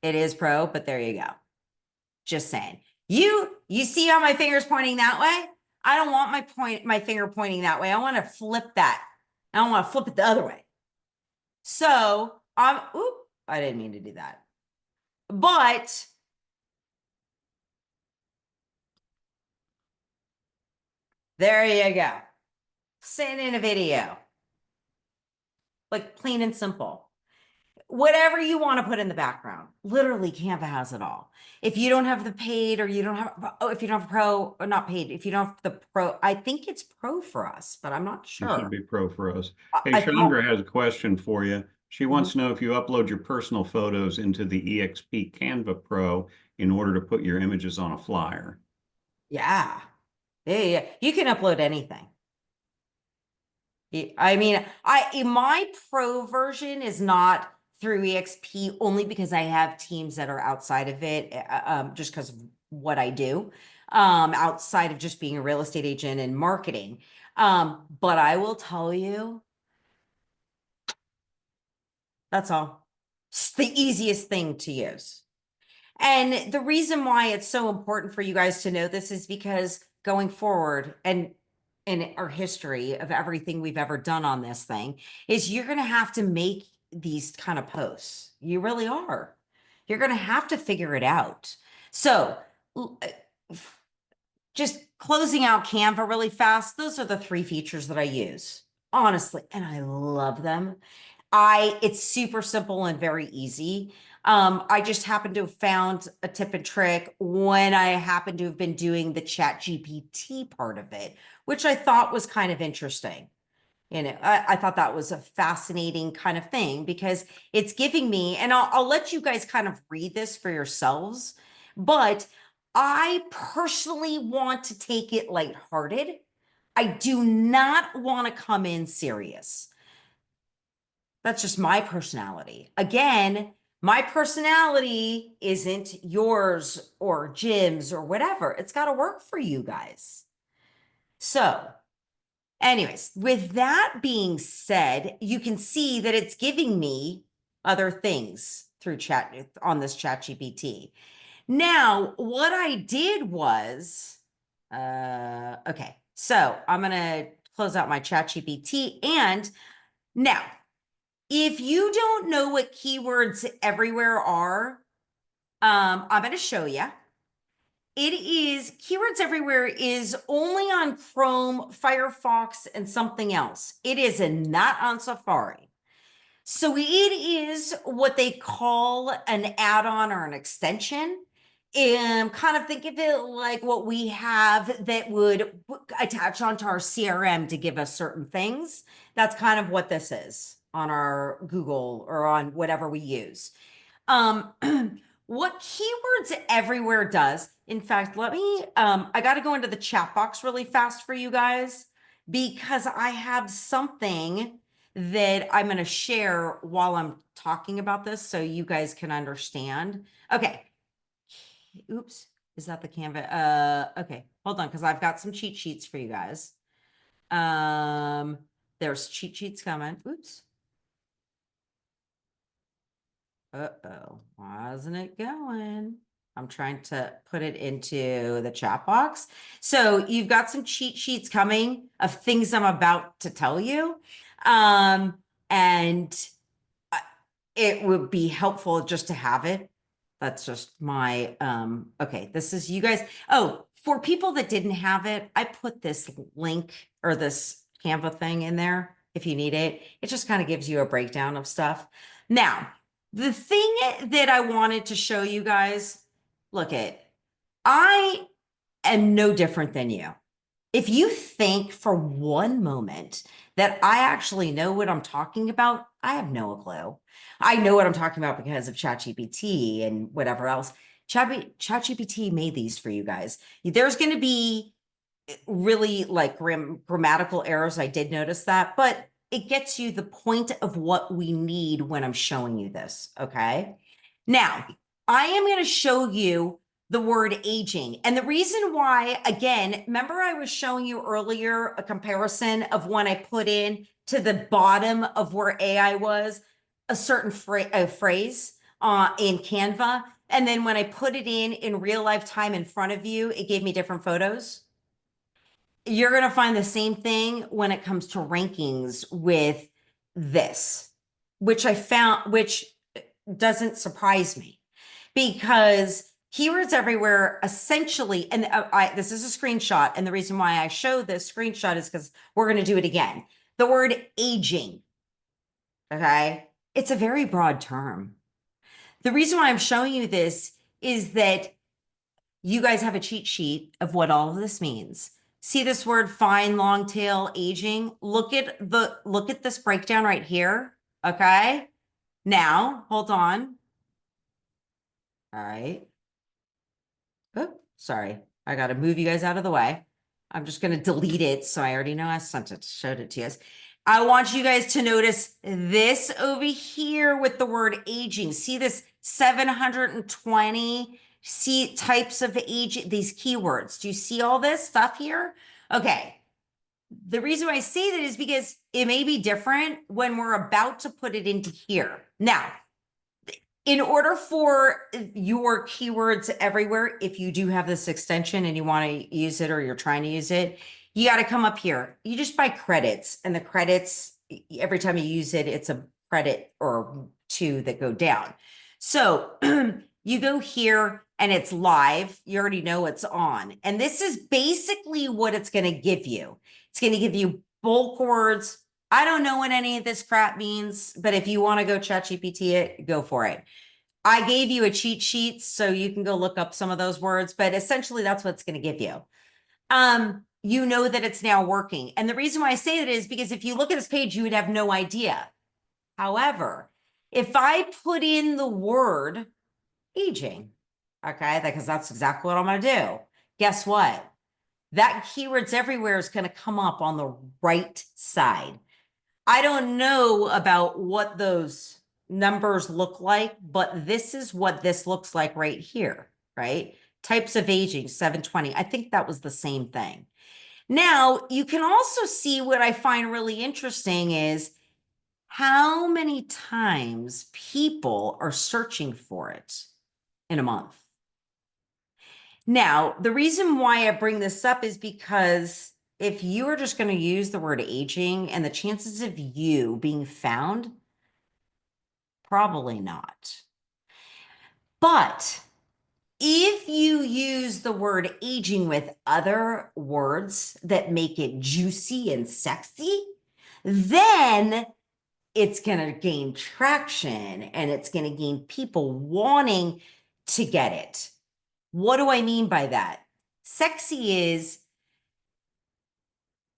It is pro, but there you go. Just saying. You see how my finger's pointing that way? I don't want my finger pointing that way. I want to flip that. I don't want to flip it the other way. So I didn't mean to do that. But there you go. Sitting in a video. Like plain and simple. Whatever you want to put in the background, literally Canva has it all. If you don't have the paid or you don't have, if you don't have pro or not paid, if you don't have the pro, I think it's pro for us, but I'm not sure. It should be pro for us. Hey, I Chandra has a question for you. She Mm-hmm. wants to know if you upload your personal photos into the EXP Canva Pro in order to put your images on a flyer. Yeah. Yeah. You can upload anything. I mean, my pro version is not through EXP only because I have teams that are outside of it, just because of what I do, outside of just being a real estate agent and marketing. But I will tell you, that's all. It's the easiest thing to use. And the reason why it's so important for you guys to know this is because going forward and in our history of everything we've ever done on this thing is you're going to have to make these kind of posts. You really are. You're going to have to figure it out. So just closing out Canva really fast. Those are the 3 features that I use, honestly, and I love them. It's super simple and very easy. I just happened to have found a tip and trick when I happened to have been doing the Chat GPT part of it, which I thought was kind of interesting. You know, I thought that was a fascinating kind of thing because it's giving me, and I'll let you guys kind of read this for yourselves, but I personally want to take it lighthearted. I do not want to come in serious. That's just my personality. Again, my personality isn't yours or Jim's or whatever. It's got to work for you guys. So anyways, with that being said, you can see that it's giving me other things. through on this ChatGPT. Now, what I did was, okay, so I'm going to close out my ChatGPT. And now, if you don't know what keywords everywhere are, I'm going to show you. It is, Keywords Everywhere is only on Chrome, Firefox, and something else. It is not on Safari. So it is what they call an add-on or an extension. And kind of think of it like what we have that would attach onto our CRM to give us certain things. That's kind of what this is on our Google or on whatever we use. What Keywords Everywhere does, in fact, let me, I got to go into the chat box really fast for you guys because I have something that I'm going to share while I'm talking about this so you guys can understand. Okay. Oops. Is that the Canva? Okay. Hold on, because I've got some cheat sheets for you guys. There's cheat sheets coming. Oops. Uh-oh, why isn't it going? I'm trying to put it into the chat box. So you've got some cheat sheets coming of things I'm about to tell you. And it would be helpful just to have it. That's just my, okay, this is you guys. Oh, for people that didn't have it, I put this link or this Canva thing in there if you need it. It just kind of gives you a breakdown of stuff. Now, the thing that I wanted to show you guys, look at, I am no different than you. If you think for one moment that I actually know what I'm talking about, I have no clue. I know what I'm talking about because of ChatGPT and whatever else. ChatGPT made these for you guys. There's going to be really like grammatical errors. I did notice that, but it gets you the point of what we need when I'm showing you this. Okay. Now, I am going to show you the word aging. And the reason why, again, remember I was showing you earlier a comparison of when I put in to the bottom of where AI was a certain phrase in Canva. And then when I put it in real life time in front of you, it gave me different photos. You're going to find the same thing when it comes to rankings with this, which I found, which doesn't surprise me because Keywords Everywhere essentially, and this is a screenshot. And the reason why I show this screenshot is because we're going to do it again. The word aging, okay? It's a very broad term. The reason why I'm showing you this is that you guys have a cheat sheet of what all of this means. See this word fine, long tail, aging? Look at this breakdown right here, okay? Now, hold on. All right. Oh, sorry. I got to move you guys out of the way. I'm just going to delete it. So I already know I sent it, showed it to you guys. I want you guys to notice this over here with the word aging. See this 720 types of age, these keywords. Do you see all this stuff here? Okay. The reason why I say that is because it may be different when we're about to put it into here. Now, in order for your Keywords Everywhere, if you do have this extension and you want to use it or you're trying to use it, you got to come up here. You just buy credits, and the credits, every time you use it, it's a credit or two that go down. So you go here and it's live. You already know it's on. And this is basically what it's going to give you. It's going to give you bulk words. I don't know what any of this crap means, but if you want to go ChatGPT it, go for it. I gave you a cheat sheet so you can go look up some of those words, but essentially that's what it's going to give you. You know that it's now working. And the reason why I say that is because if you look at this page, you would have no idea. However, if I put in the word aging, okay, because that's exactly what I'm going to do. Guess what? That Keywords Everywhere is going to come up on the right side. I don't know about what those numbers look like, but this is what this looks like right here, right? Types of aging, 720. I think that was the same thing. Now, you can also see what I find really interesting is how many times people are searching for it in a month. Now, the reason why I bring this up is because if you are just going to use the word aging, and the chances of you being found, probably not. But if you use the word aging with other words that make it juicy and sexy, then it's going to gain traction and it's going to gain people wanting to get it. What do I mean by that? Sexy is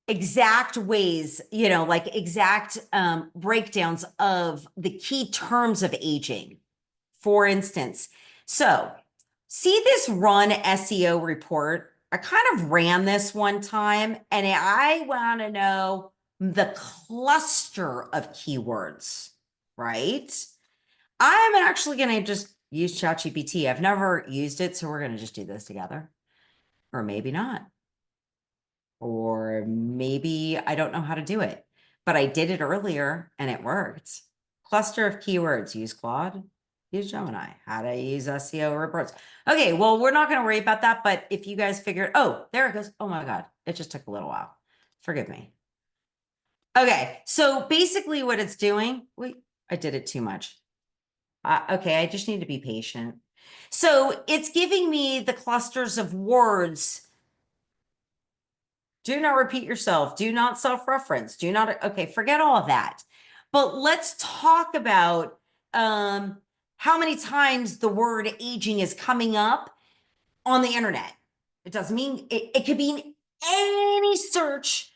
exact ways, like exact breakdowns of the key terms of aging. For instance, so see this Run SEO report? I kind of ran this one time and I want to know the cluster of keywords, right? I'm actually going to just use ChatGPT. I've never used it, so we're going to just do this together. Or maybe not. Or maybe I don't know how to do it, but I did it earlier and it worked. Cluster of keywords, use Claude, use Gemini, how to use SEO reports. Okay, well, we're not going to worry about that, but if you guys figured, oh, there it goes. Oh my God, it just took a little while. Forgive me. Okay, so basically what it's doing, wait, I did it too much. Okay, I just need to be patient. So it's giving me the clusters of words. Do not repeat yourself. Do not self-reference. Do not, okay, forget all of that. But let's talk about how many times the word aging is coming up on the internet. It doesn't mean, it could be in any search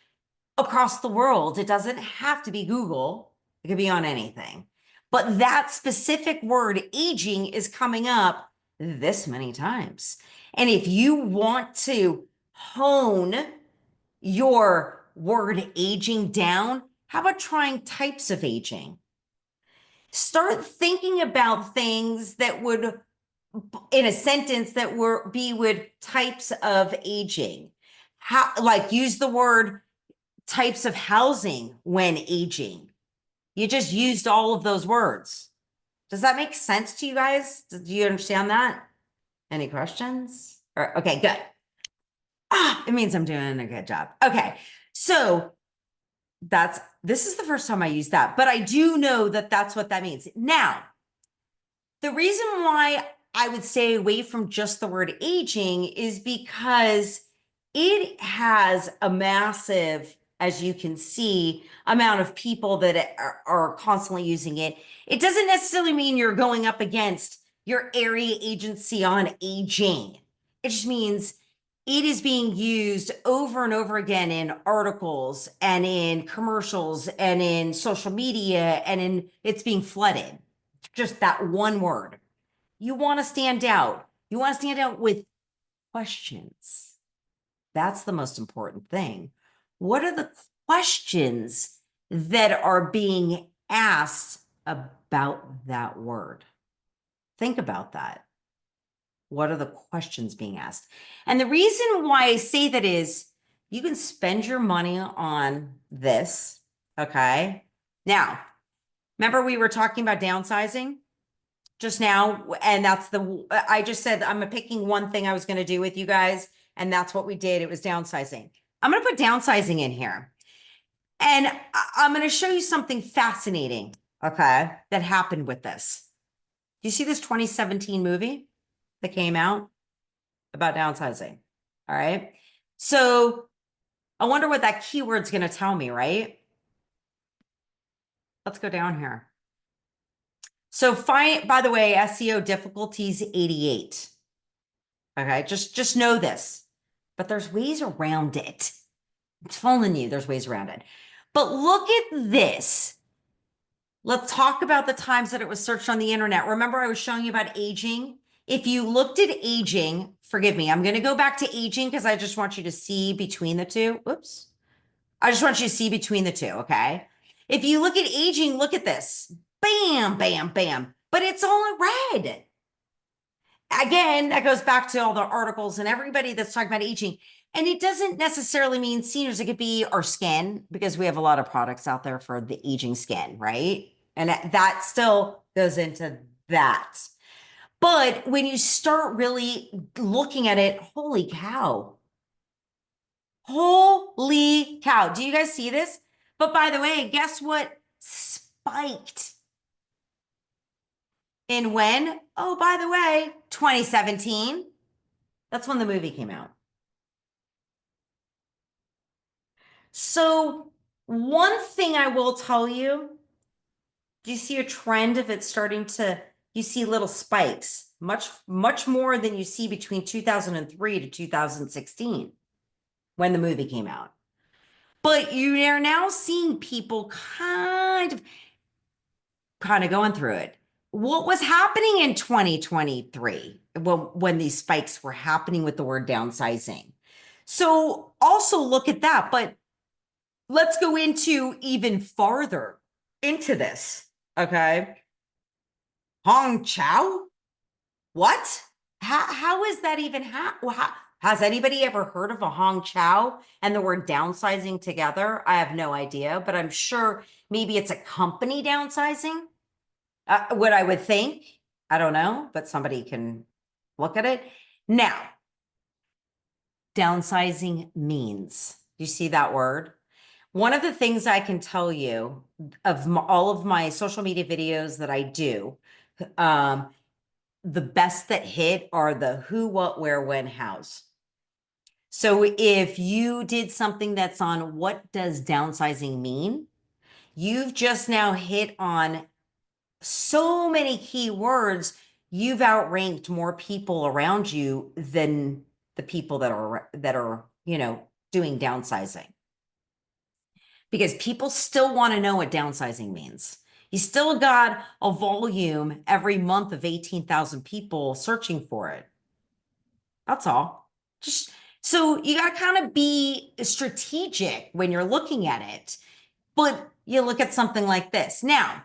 across the world. It doesn't have to be Google. It could be on anything. But that specific word aging is coming up this many times. And if you want to hone your word aging down, how about trying types of aging? Start thinking about things that would, in a sentence, that be with types of aging. How, like, use the word types of housing when aging. You just used all of those words. Does that make sense to you guys? Do you understand that? Any questions? Okay, good. It means I'm doing a good job. Okay, so this is the first time I use that, but I do know that that's what that means. Now, the reason why I would stay away from just the word aging is because it has a massive, as you can see, amount of people that are constantly using it. It doesn't necessarily mean you're going up against your area agency on aging. It just means it is being used over and over again in articles and in commercials and in social media, and it's being flooded. Just that one word. You want to stand out. You want to stand out with questions. That's the most important thing. What are the questions that are being asked about that word? Think about that. What are the questions being asked? And the reason why I say that is you can spend your money on this, okay? Now, remember we were talking about downsizing just now, and I just said I'm picking one thing I was going to do with you guys, and that's what we did. It was downsizing. I'm going to put downsizing in here, and I'm going to show you something fascinating, okay, that happened with this. You see this 2017 movie that came out about downsizing? All right. So I wonder what that keyword's going to tell me, right? Let's go down here. So by the way, SEO difficulties 88. Okay, just know this, but there's ways around it. I'm telling you, there's ways around it. But look at this. Let's talk about the times that it was searched on the internet. Remember, I was showing you about aging. If you looked at aging, forgive me, I'm going to go back to aging because I just want you to see between the two. Whoops. I just want you to see between the two, okay? If you look at aging, look at this. Bam, bam, bam. But it's all in red. Again, that goes back to all the articles and everybody that's talking about aging. And it doesn't necessarily mean seniors. It could be our skin, because we have a lot of products out there for the aging skin, right? And that still goes into that. But when you start really looking at it, holy cow. Holy cow. Do you guys see this? But by the way, guess what spiked? In when? Oh, by the way, 2017. That's when the movie came out. So one thing I will tell you, do you see a trend of it starting to, you see little spikes, much more than you see between 2003 to 2016 when the movie came out. But you are now seeing people kind of going through it. What was happening in 2023 when these spikes were happening with the word downsizing? So also look at that, but let's go into even farther into this, okay? Hong Chow? What? How is that even has anybody ever heard of a Hong Chow and the word downsizing together? I have no idea, but I'm sure maybe it's a company downsizing. What I would think, I don't know, but somebody can look at it. Now, downsizing means, you see that word? One of the things I can tell you of all of my social media videos that I do, the best that hit are the who, what, where, when, hows. So if you did something that's on what does downsizing mean, you've just now hit on so many keywords, you've outranked more people around you than the people that are, doing downsizing. Because people still want to know what downsizing means. You still got a volume every month of 18,000 people searching for it. That's all. Just so you got to kind of be strategic when you're looking at it. But you look at something like this. Now,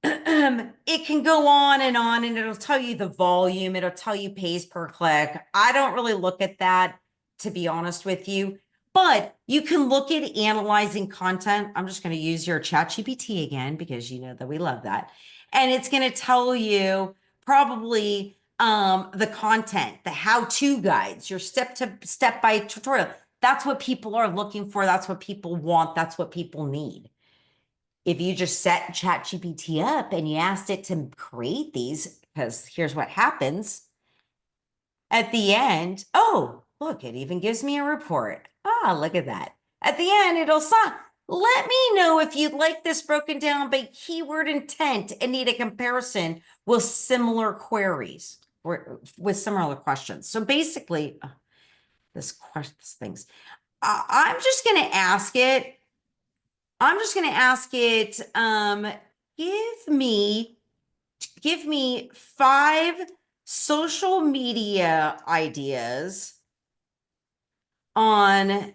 it can go on and it'll tell you the volume. It'll tell you pays per click. I don't really look at that, to be honest with you. But you can look at analyzing content. I'm just going to use your ChatGPT again, because you know that we love that. And it's going to tell you probably the content, the how-to guides, your step by tutorial. That's what people are looking for. That's what people want. That's what people need. If you just set ChatGPT up and you asked it to create these, because here's what happens. At the end, oh, look, it even gives me a report. Ah, look at that. At the end, it'll say, let me know if you'd like this broken down by keyword intent and need a comparison with similar queries or with similar questions. So basically, this things, I'm just going to ask it. Give me 5 social media ideas on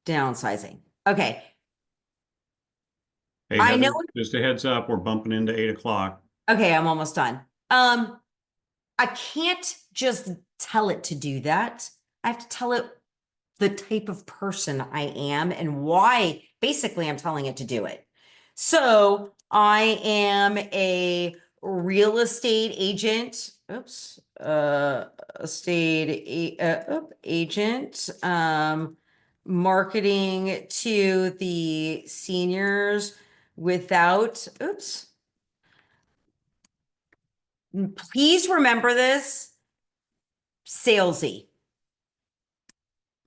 downsizing. Okay. Hey, I Heather, know. just a heads up, we're bumping into 8 o'clock. Okay, I'm almost done. I can't just tell it to do that. I have to tell it the type of person I am and why basically I'm telling it to do it. So I am a real estate agent. Oops. Agent, marketing to the seniors without, oops. Please remember this, salesy.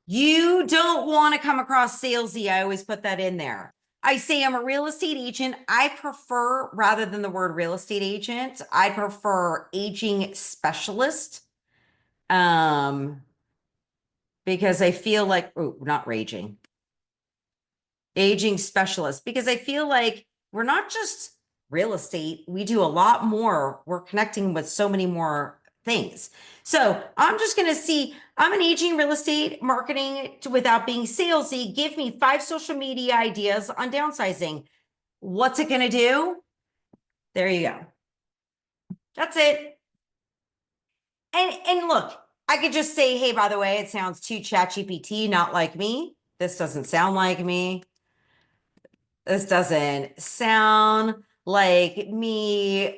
You don't want to come across salesy. I always put that in there. I say I'm a real estate agent. I prefer, rather than the word real estate agent, I prefer aging specialist. Because I feel like, oh, not raging. Aging specialist, because I feel like we're not just real estate. We do a lot more. We're connecting with so many more things. So I'm just going to see, I'm an aging real estate marketing without being salesy. Give me 5 social media ideas on downsizing. What's it going to do? There you go. That's it. And look, I could just say, hey, by the way, it sounds too ChatGPT, not like me. This doesn't sound like me. This doesn't sound like me.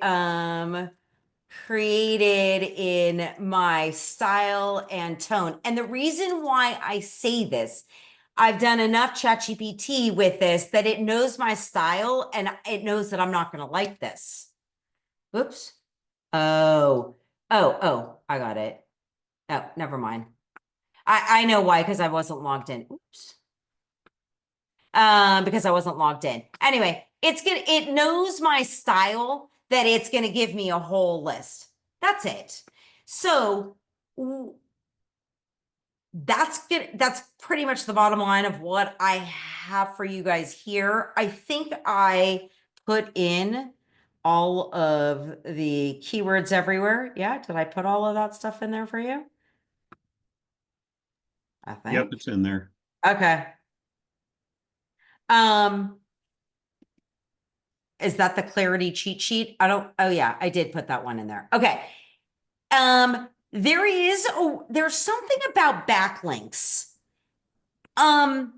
Created in my style and tone. And the reason why I say this, I've done enough ChatGPT with this that it knows my style and it knows that I'm not going to like this. Oops. Oh, I got it. Oh, never mind. I know why, because I wasn't logged in. Oops. Because I wasn't logged in. Anyway, it knows my style that it's gonna give me a whole list. That's it. So that's pretty much the bottom line of what I have for you guys here. I think I put in all of the keywords everywhere. Yeah, did I put all of that stuff in there for you? I think. Yep, it's in there. Okay. Is that the clarity cheat sheet? Oh yeah, I did put that one in there. Okay. There's something about backlinks. One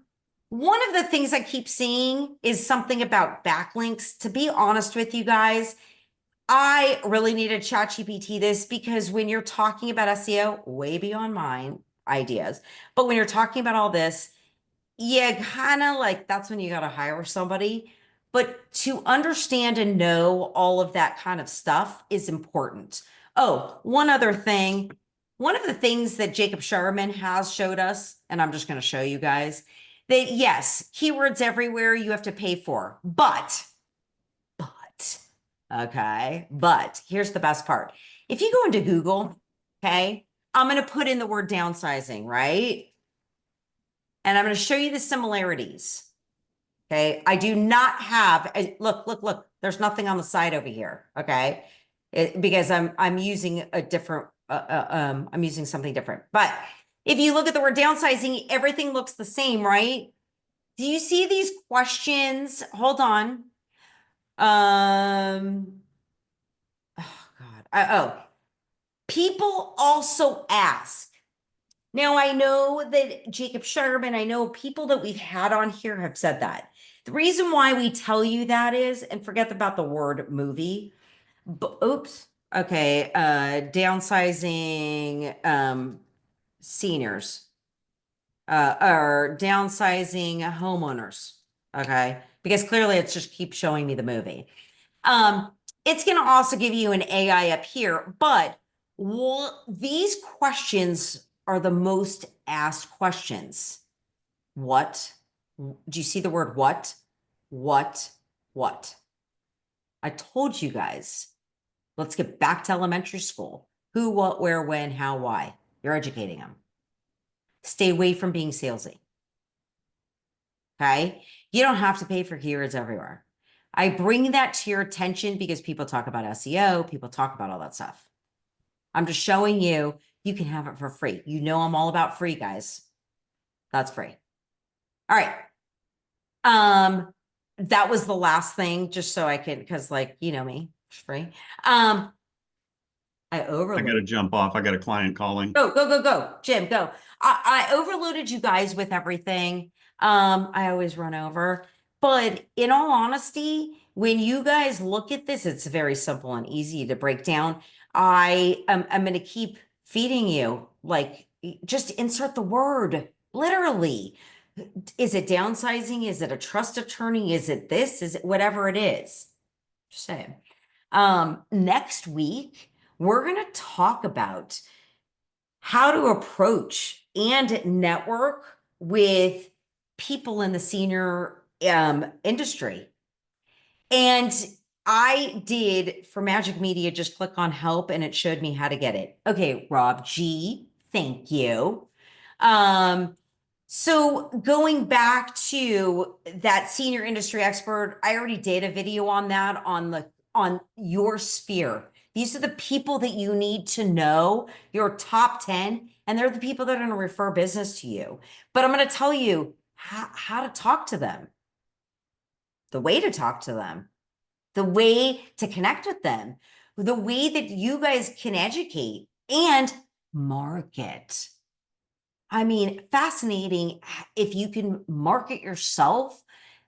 of the things I keep seeing is something about backlinks. To be honest with you guys, I really need to ChatGPT this, because when you're talking about SEO, way beyond mine ideas, but when you're talking about all this, yeah, kind of like that's when you got to hire somebody. But to understand and know all of that kind of stuff is important. Oh, one other thing. One of the things that Jacob Sherman has showed us, and I'm just going to show you guys, that yes, keywords everywhere you have to pay for, but, okay, but here's the best part. If you go into Google, okay, I'm going to put in the word downsizing, right? And I'm going to show you the similarities. Okay. I do not have, look, there's nothing on the side over here. Okay. Because I'm using a different, I'm using something different. But if you look at the word downsizing, everything looks the same, right? Do you see these questions? Hold on. Oh God. People also ask. Now, I know that Jacob Sherman, I know people that we've had on here have said that. The reason why we tell you that is, and forget about the word movie, but oops, okay, downsizing seniors, or downsizing homeowners, okay? Because clearly it's just keeps showing me the movie. It's going to also give you an AI up here, but these questions are the most asked questions. What? Do you see the word what? What? I told you guys, let's get back to elementary school. Who, what, where, when, how, why. You're educating them. Stay away from being salesy. Okay? You don't have to pay for keywords everywhere. I bring that to your attention because people talk about SEO, people talk about all that stuff. I'm just showing you, you can have it for free. You know I'm all about free, guys. That's free. All right. That was the last thing, just so I can, because like, you know me, it's free. I I overloaded. got to jump off. I got a client calling. Go. Jim, go. I overloaded you guys with everything. I always run over. But in all honesty, when you guys look at this, it's very simple and easy to break down. I'm going to keep feeding you, like, just insert the word, literally. Is it downsizing? Is it a trust attorney? Is it this? Is it whatever it is? Just saying. Next week, we're going to talk about how to approach and network with people in the senior industry. And I did for Magic Media, just click on help and it showed me how to get it. Okay, Rob G, thank you. So going back to that senior industry expert, I already did a video on that on your sphere. These are the people that you need to know, your top 10, and they're the people that are going to refer business to you. But I'm going to tell you how to talk to them, the way to talk to them, the way to connect with them, the way that you guys can educate and market. I mean, fascinating if you can market yourself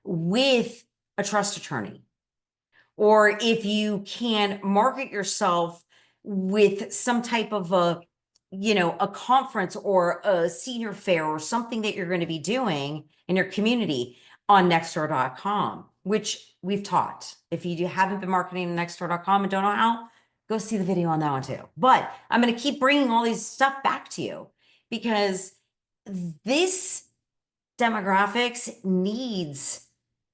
with a trust attorney, or if you can market yourself with some type of a conference or a senior fair or something that you're going to be doing in your community on nextdoor.com, which we've taught. If you haven't been marketing nextdoor.com and don't know how, go see the video on that one too. But I'm going to keep bringing all these stuff back to you because this demographics needs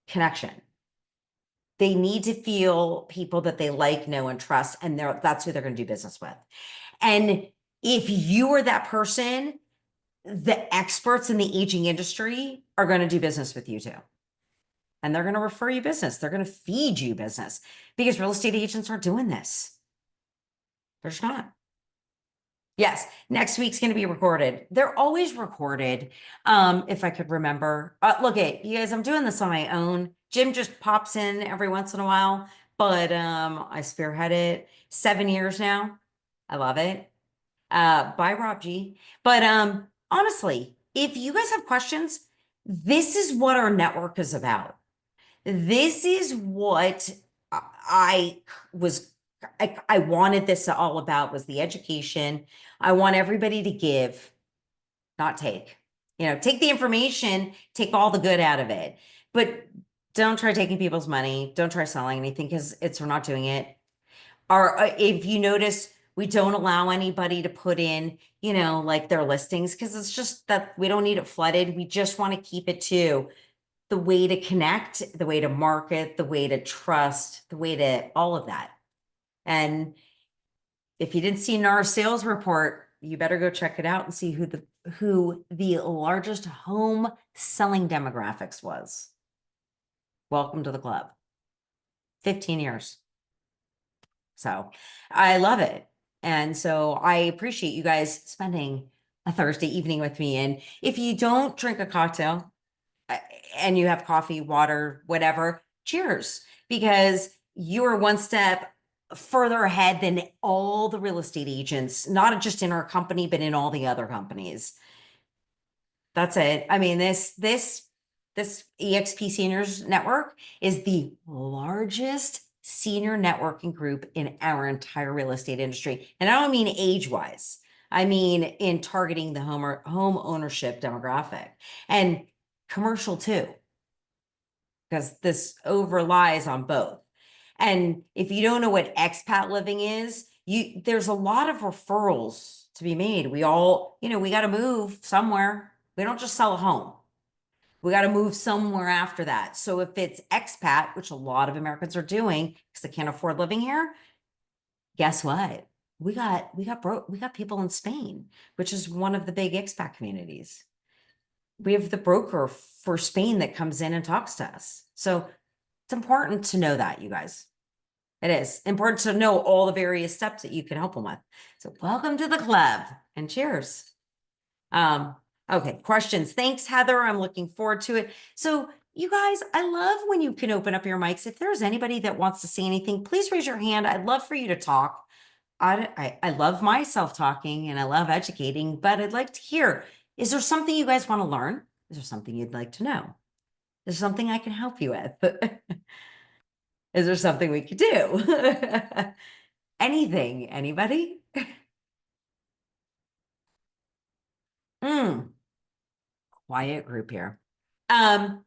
connection. They need to feel people that they like, know, and trust, and that's who they're going to do business with. And if you are that person, the experts in the aging industry are going to do business with you too. And they're going to refer you business. They're going to feed you business because real estate agents are doing this. They're just not. Yes, next week's going to be recorded. They're always recorded. If I could remember. Look at you guys, I'm doing this on my own. Jim just pops in every once in a while, but I spearhead it 7 years now. I love it. By Rob G. But honestly, if you guys have questions, this is what our network is about. This is what I wanted this all about, was the education. I want everybody to give, not take. Take the information, take all the good out of it, but don't try taking people's money. Don't try selling anything because we're not doing it. If you notice, we don't allow anybody to put in, like their listings, because it's just that we don't need it flooded. We just want to keep it to the way to connect, the way to market, the way to trust, the way to all of that. And if you didn't see NAR sales report, you better go check it out and see who the largest home selling demographics was. Welcome to the club. 15 years. So I love it. And so I appreciate you guys spending a Thursday evening with me. And if you don't drink a cocktail and you have coffee, water, whatever, cheers, because you are one step further ahead than all the real estate agents, not just in our company, but in all the other companies. That's it. I mean, this EXP Seniors Network is the largest senior networking group in our entire real estate industry. And I don't mean age-wise. I mean in targeting the home ownership demographic, and commercial too, because this overlies on both. And if you don't know what expat living is, there's a lot of referrals to be made. We all, we got to move somewhere. We don't just sell a home. We got to move somewhere after that. So if it's expat, which a lot of Americans are doing because they can't afford living here, guess what? We got people in Spain, which is one of the big expat communities. We have the broker for Spain that comes in and talks to us. So it's important to know that, you guys. It is important to know all the various steps that you can help them with. So welcome to the club and cheers. Okay, questions. Thanks, Heather. I'm looking forward to it. So you guys, I love when you can open up your mics. If there's anybody that wants to say anything, please raise your hand. I'd love for you to talk. I love myself talking and I love educating, but I'd like to hear, is there something you guys want to learn? Is there something you'd like to know? Is there something I can help you with? Is there something we could do? Anything, anybody? Quiet group here. I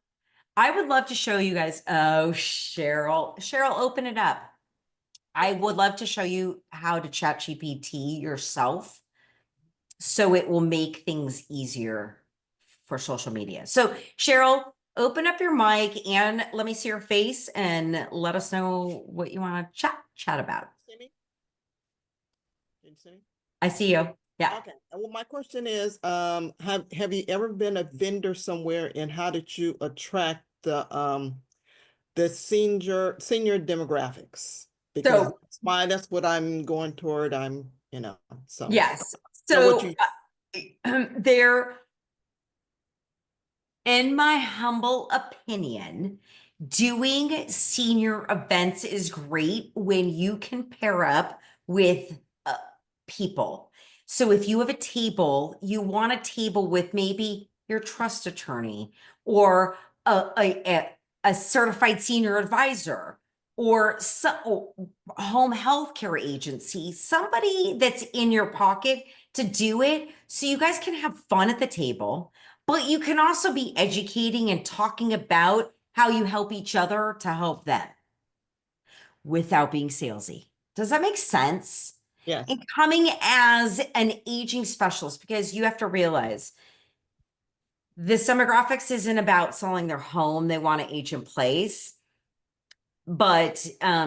would love to show you guys. Oh, Cheryl, open it up. I would love to show you how to chat GPT yourself, so it will make things easier for social media. So Cheryl, open up your mic and let me see your face and let us know what you want to chat about. See me? Can you see me? I see you. Yeah. Okay. Well, my question is, have you ever been a vendor somewhere, and how did you attract the senior demographics? Because that's what I'm going toward. So Yes. So So there, in my humble opinion, doing senior events is great when you can pair up with people. So if you have a table, you want a table with maybe your trust attorney or a certified senior advisor or home health care agency, somebody that's in your pocket to do it so you guys can have fun at the table, but you can also be educating and talking about how you help each other to help them without being salesy. Does that make sense? Yes. And coming as an aging specialist, because you have to realize this demographics isn't about selling their home. They want to age in place. But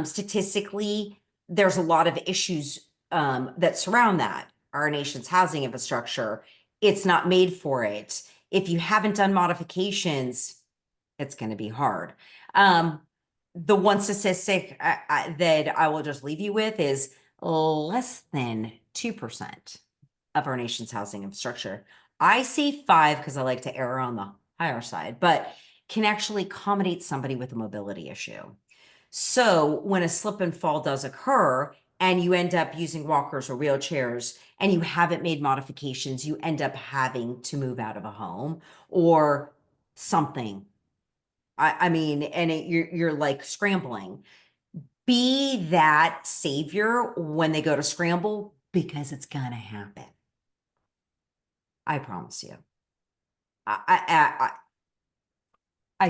statistically, there's a lot of issues that surround that. Our nation's housing infrastructure, it's not made for it. If you haven't done modifications, it's going to be hard. The one statistic that I will just leave you with is less than 2% of our nation's housing infrastructure. I say 5 because I like to err on the higher side, but can actually accommodate somebody with a mobility issue. So when a slip and fall does occur and you end up using walkers or wheelchairs and you haven't made modifications, you end up having to move out of a home or something. I mean, and you're like scrambling. Be that savior when they go to scramble because it's gonna happen. I promise you. I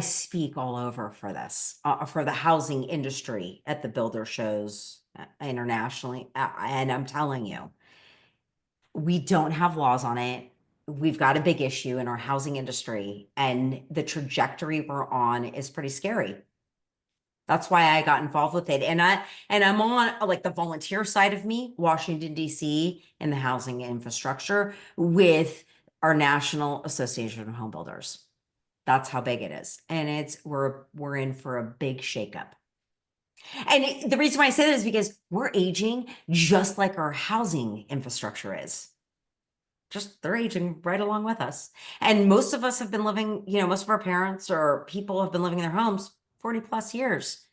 speak all over for this, for the housing industry at the builder shows internationally. And I'm telling you, we don't have laws on it. We've got a big issue in our housing industry, and the trajectory we're on is pretty scary. That's why I got involved with it. And I'm on like the volunteer side of me, Washington, D.C., in the housing infrastructure with our National Association of Home Builders. That's how big it is. And we're in for a big shakeup. And the reason why I say that is because we're aging just like our housing infrastructure is. Just they're aging right along with us. And most of us have been living, most of our parents or people have been living in their homes 40 plus years.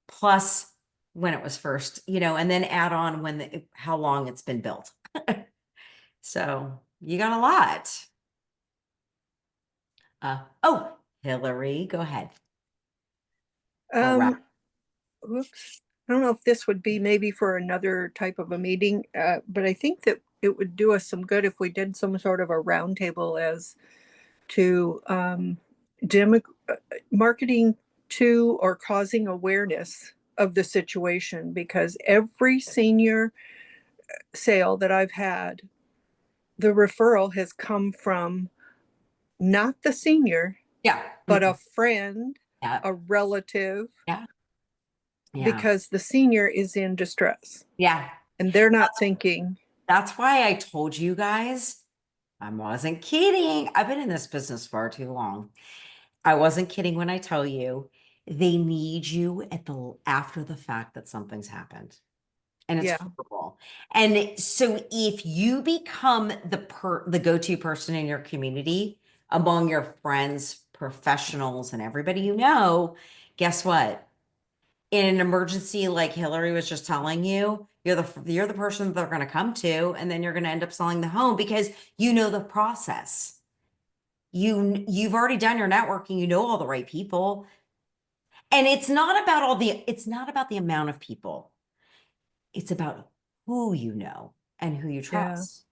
Plus when it was first, and then add on how long it's been built. So you got a lot. Oh, Hillary, go ahead. Oops. I don't know if this would be maybe for another type of a meeting, but I think that it would do us some good if we did some sort of a roundtable as to marketing to or causing awareness of the situation, because every senior sale that I've had, the referral has come from not the senior, Yeah. but a friend, Yeah. a relative, Yeah. because the senior is in distress. Yeah. And they're not thinking. That's why I told you guys, I wasn't kidding. I've been in this business far too long. I wasn't kidding when I tell you they need you after the fact that something's happened. And it's horrible. And so if you become the go-to person in your community among your friends, professionals, and everybody guess what? In an emergency like Hillary was just telling you, you're the person that they're going to come to, and then you're going to end up selling the home because you know the process. You've already done your networking, you know all the right people. And it's not about the amount of people. It's about who you know and who you trust.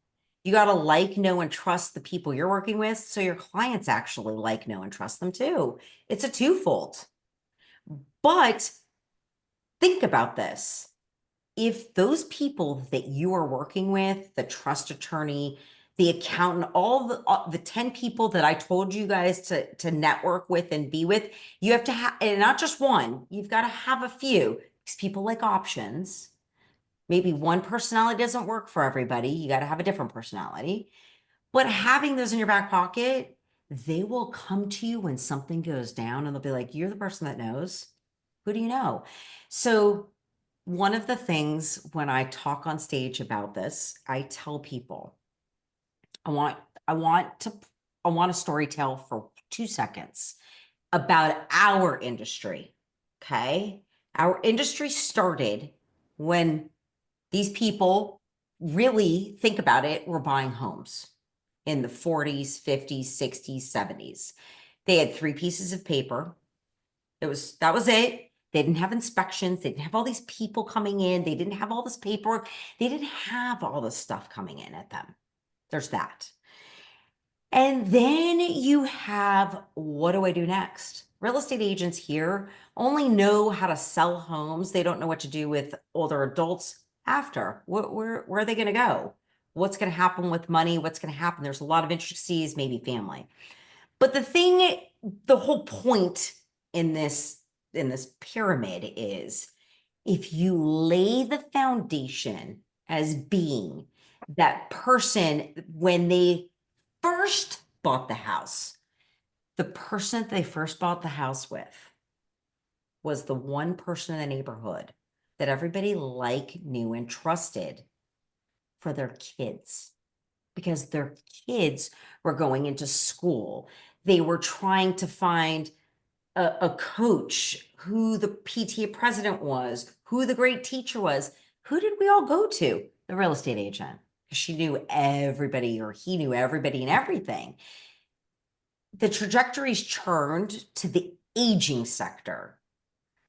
You got to know, and trust the people you're working with, so your clients actually know, and trust them too. It's a twofold. But think about this. If those people that you are working with, the trust attorney, the accountant, all the 10 people that I told you guys to network with and be with, you have to have, and not just one, you've got to have a few, because people like options. Maybe one personality doesn't work for everybody. You got to have a different personality. But having those in your back pocket, they will come to you when something goes down and they'll be like, you're the person that knows. Who do you know? So one of the things when I talk on stage about this, I tell people, I want to story tell for 2 seconds about our industry. Okay. Our industry started when these people really think about it, were buying homes in the 40s, 50s, 60s, 70s. They had 3 pieces of paper. That was it. They didn't have inspections. They didn't have all these people coming in. They didn't have all this paperwork. They didn't have all this stuff coming in at them. There's that. And then you have, what do I do next? Real estate agents here only know how to sell homes. They don't know what to do with older adults after. Where are they going to go? What's going to happen with money? What's going to happen? There's a lot of intricacies, maybe family. But the whole point in this pyramid is, if you lay the foundation as being that person when they first bought the house, the person that they first bought the house with was the one person in the neighborhood that everybody liked, knew, and trusted for their kids, because their kids were going into school. They were trying to find a coach, who the PTA president was, who the great teacher was. Who did we all go to? The real estate agent. She knew everybody, or he knew everybody and everything. The trajectory's churned to the aging sector.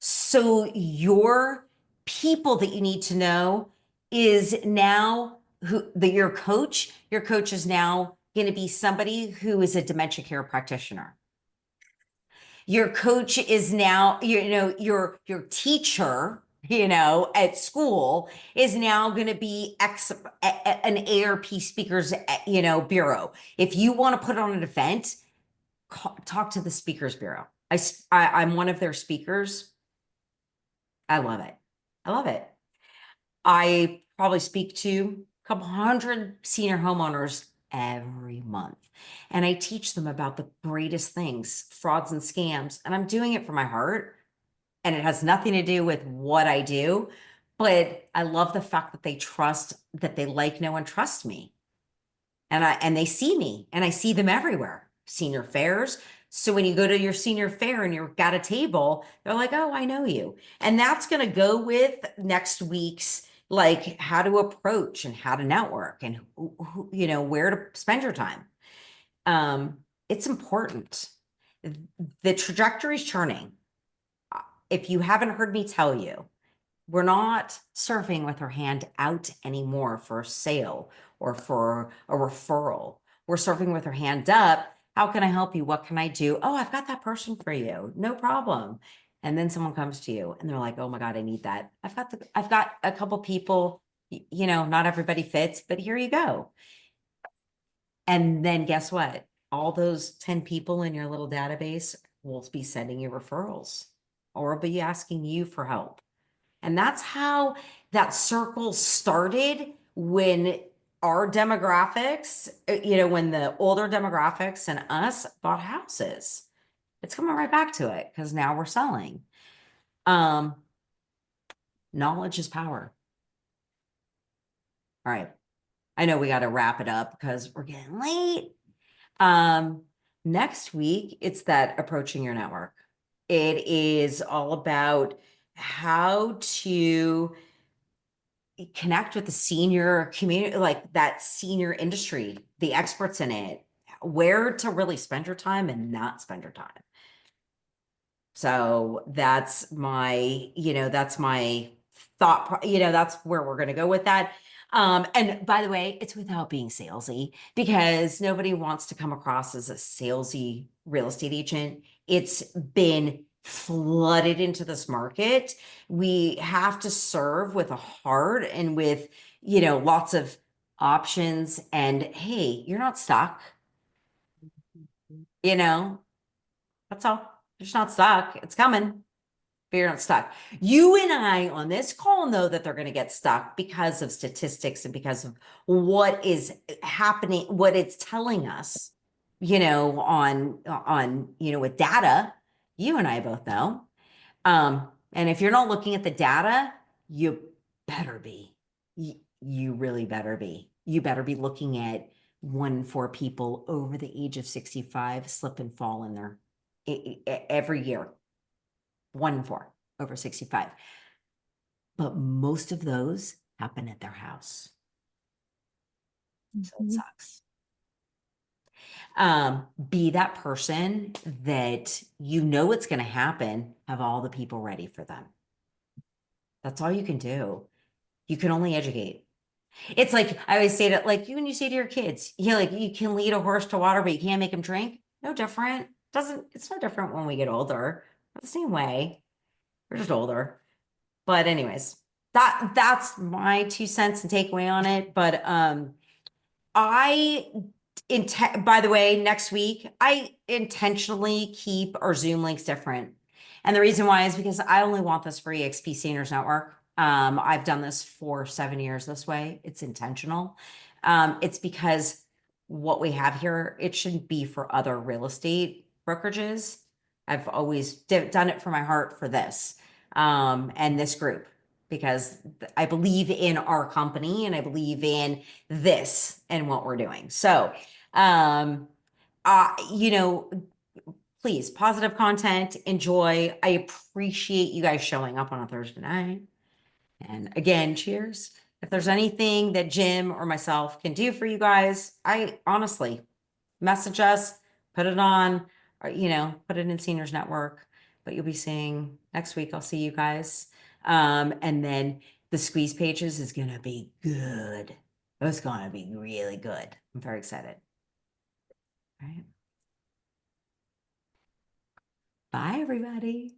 So your people that you need to know is now your coach is now going to be somebody who is a dementia care practitioner. Your coach is now, your teacher, at school is now going to be an ARP speakers, bureau. If you want to put on an event, talk to the speakers bureau. I'm one of their speakers. I love it. I love it. I probably speak to a couple hundred senior homeowners every month, and I teach them about the greatest things, frauds and scams, and I'm doing it from my heart, and it has nothing to do with what I do, but I love the fact that they trust, that they like, know, and trust me. And they see me, and I see them everywhere. Senior fairs. So when you go to your senior fair and you've got a table, they're like, oh, I know you. And that's going to go with next week's, like, how to approach and how to network and where to spend your time. It's important. The trajectory is churning. If you haven't heard me tell you, we're not surfing with our hand out anymore for a sale or for a referral. We're surfing with our hand up. How can I help you? What can I do? Oh, I've got that person for you. No problem. And then someone comes to you and they're like, oh my God, I need that. I've got a couple people, not everybody fits, but here you go. And then guess what? All those 10 people in your little database will be sending you referrals or be asking you for help. And that's how that circle started, when our demographics, when the older demographics and us bought houses. It's coming right back to it, because now we're selling. Knowledge is power. All right. I know we got to wrap it up because we're getting late. Next week, it's that approaching your network. It is all about how to connect with the senior community, like that senior industry, the experts in it, where to really spend your time and not spend your time. So that's my thought, that's where we're going to go with that. And by the way, it's without being salesy, because nobody wants to come across as a salesy real estate agent. It's been flooded into this market. We have to serve with a heart and with, lots of options. And hey, you're not stuck. That's all. You're just not stuck. It's coming. But you're not stuck. You and I on this call know that they're going to get stuck because of statistics and because of what is happening, what it's telling us, on with data. You and I both know. And if you're not looking at the data, you better be. You really better be. You better be looking at 1 in 4 people over the age of 65 slip and fall in there every year. 1 in 4 over 65. But most of those happen at their house. So it Mhm. sucks. Be that person that you know it's going to happen, have all the people ready for them. That's all you can do. You can only educate. It's like I always say that, like you when you say to your kids, like you can lead a horse to water, but you can't make him drink. No different. It's no different when we get older. We're the same way. We're just older. But anyways, that's my 2 cents and takeaway on it. But by the way, next week, I intentionally keep our Zoom links different. And the reason why is because I only want this for EXP Seniors Network. I've done this for 7 years this way. It's intentional. It's because what we have here, it shouldn't be for other real estate brokerages. I've always done it for my heart for this and this group because I believe in our company and I believe in this and what we're doing. So, you know, please, positive content, enjoy. I appreciate you guys showing up on a Thursday night. And again, cheers. If there's anything that Jim or myself can do for you guys, I honestly message us, put it on, or, put it in Seniors Network. But you'll be seeing next week. I'll see you guys. And then the squeeze pages is going to be good. It's going to be really good. I'm very excited. All right. Bye, everybody.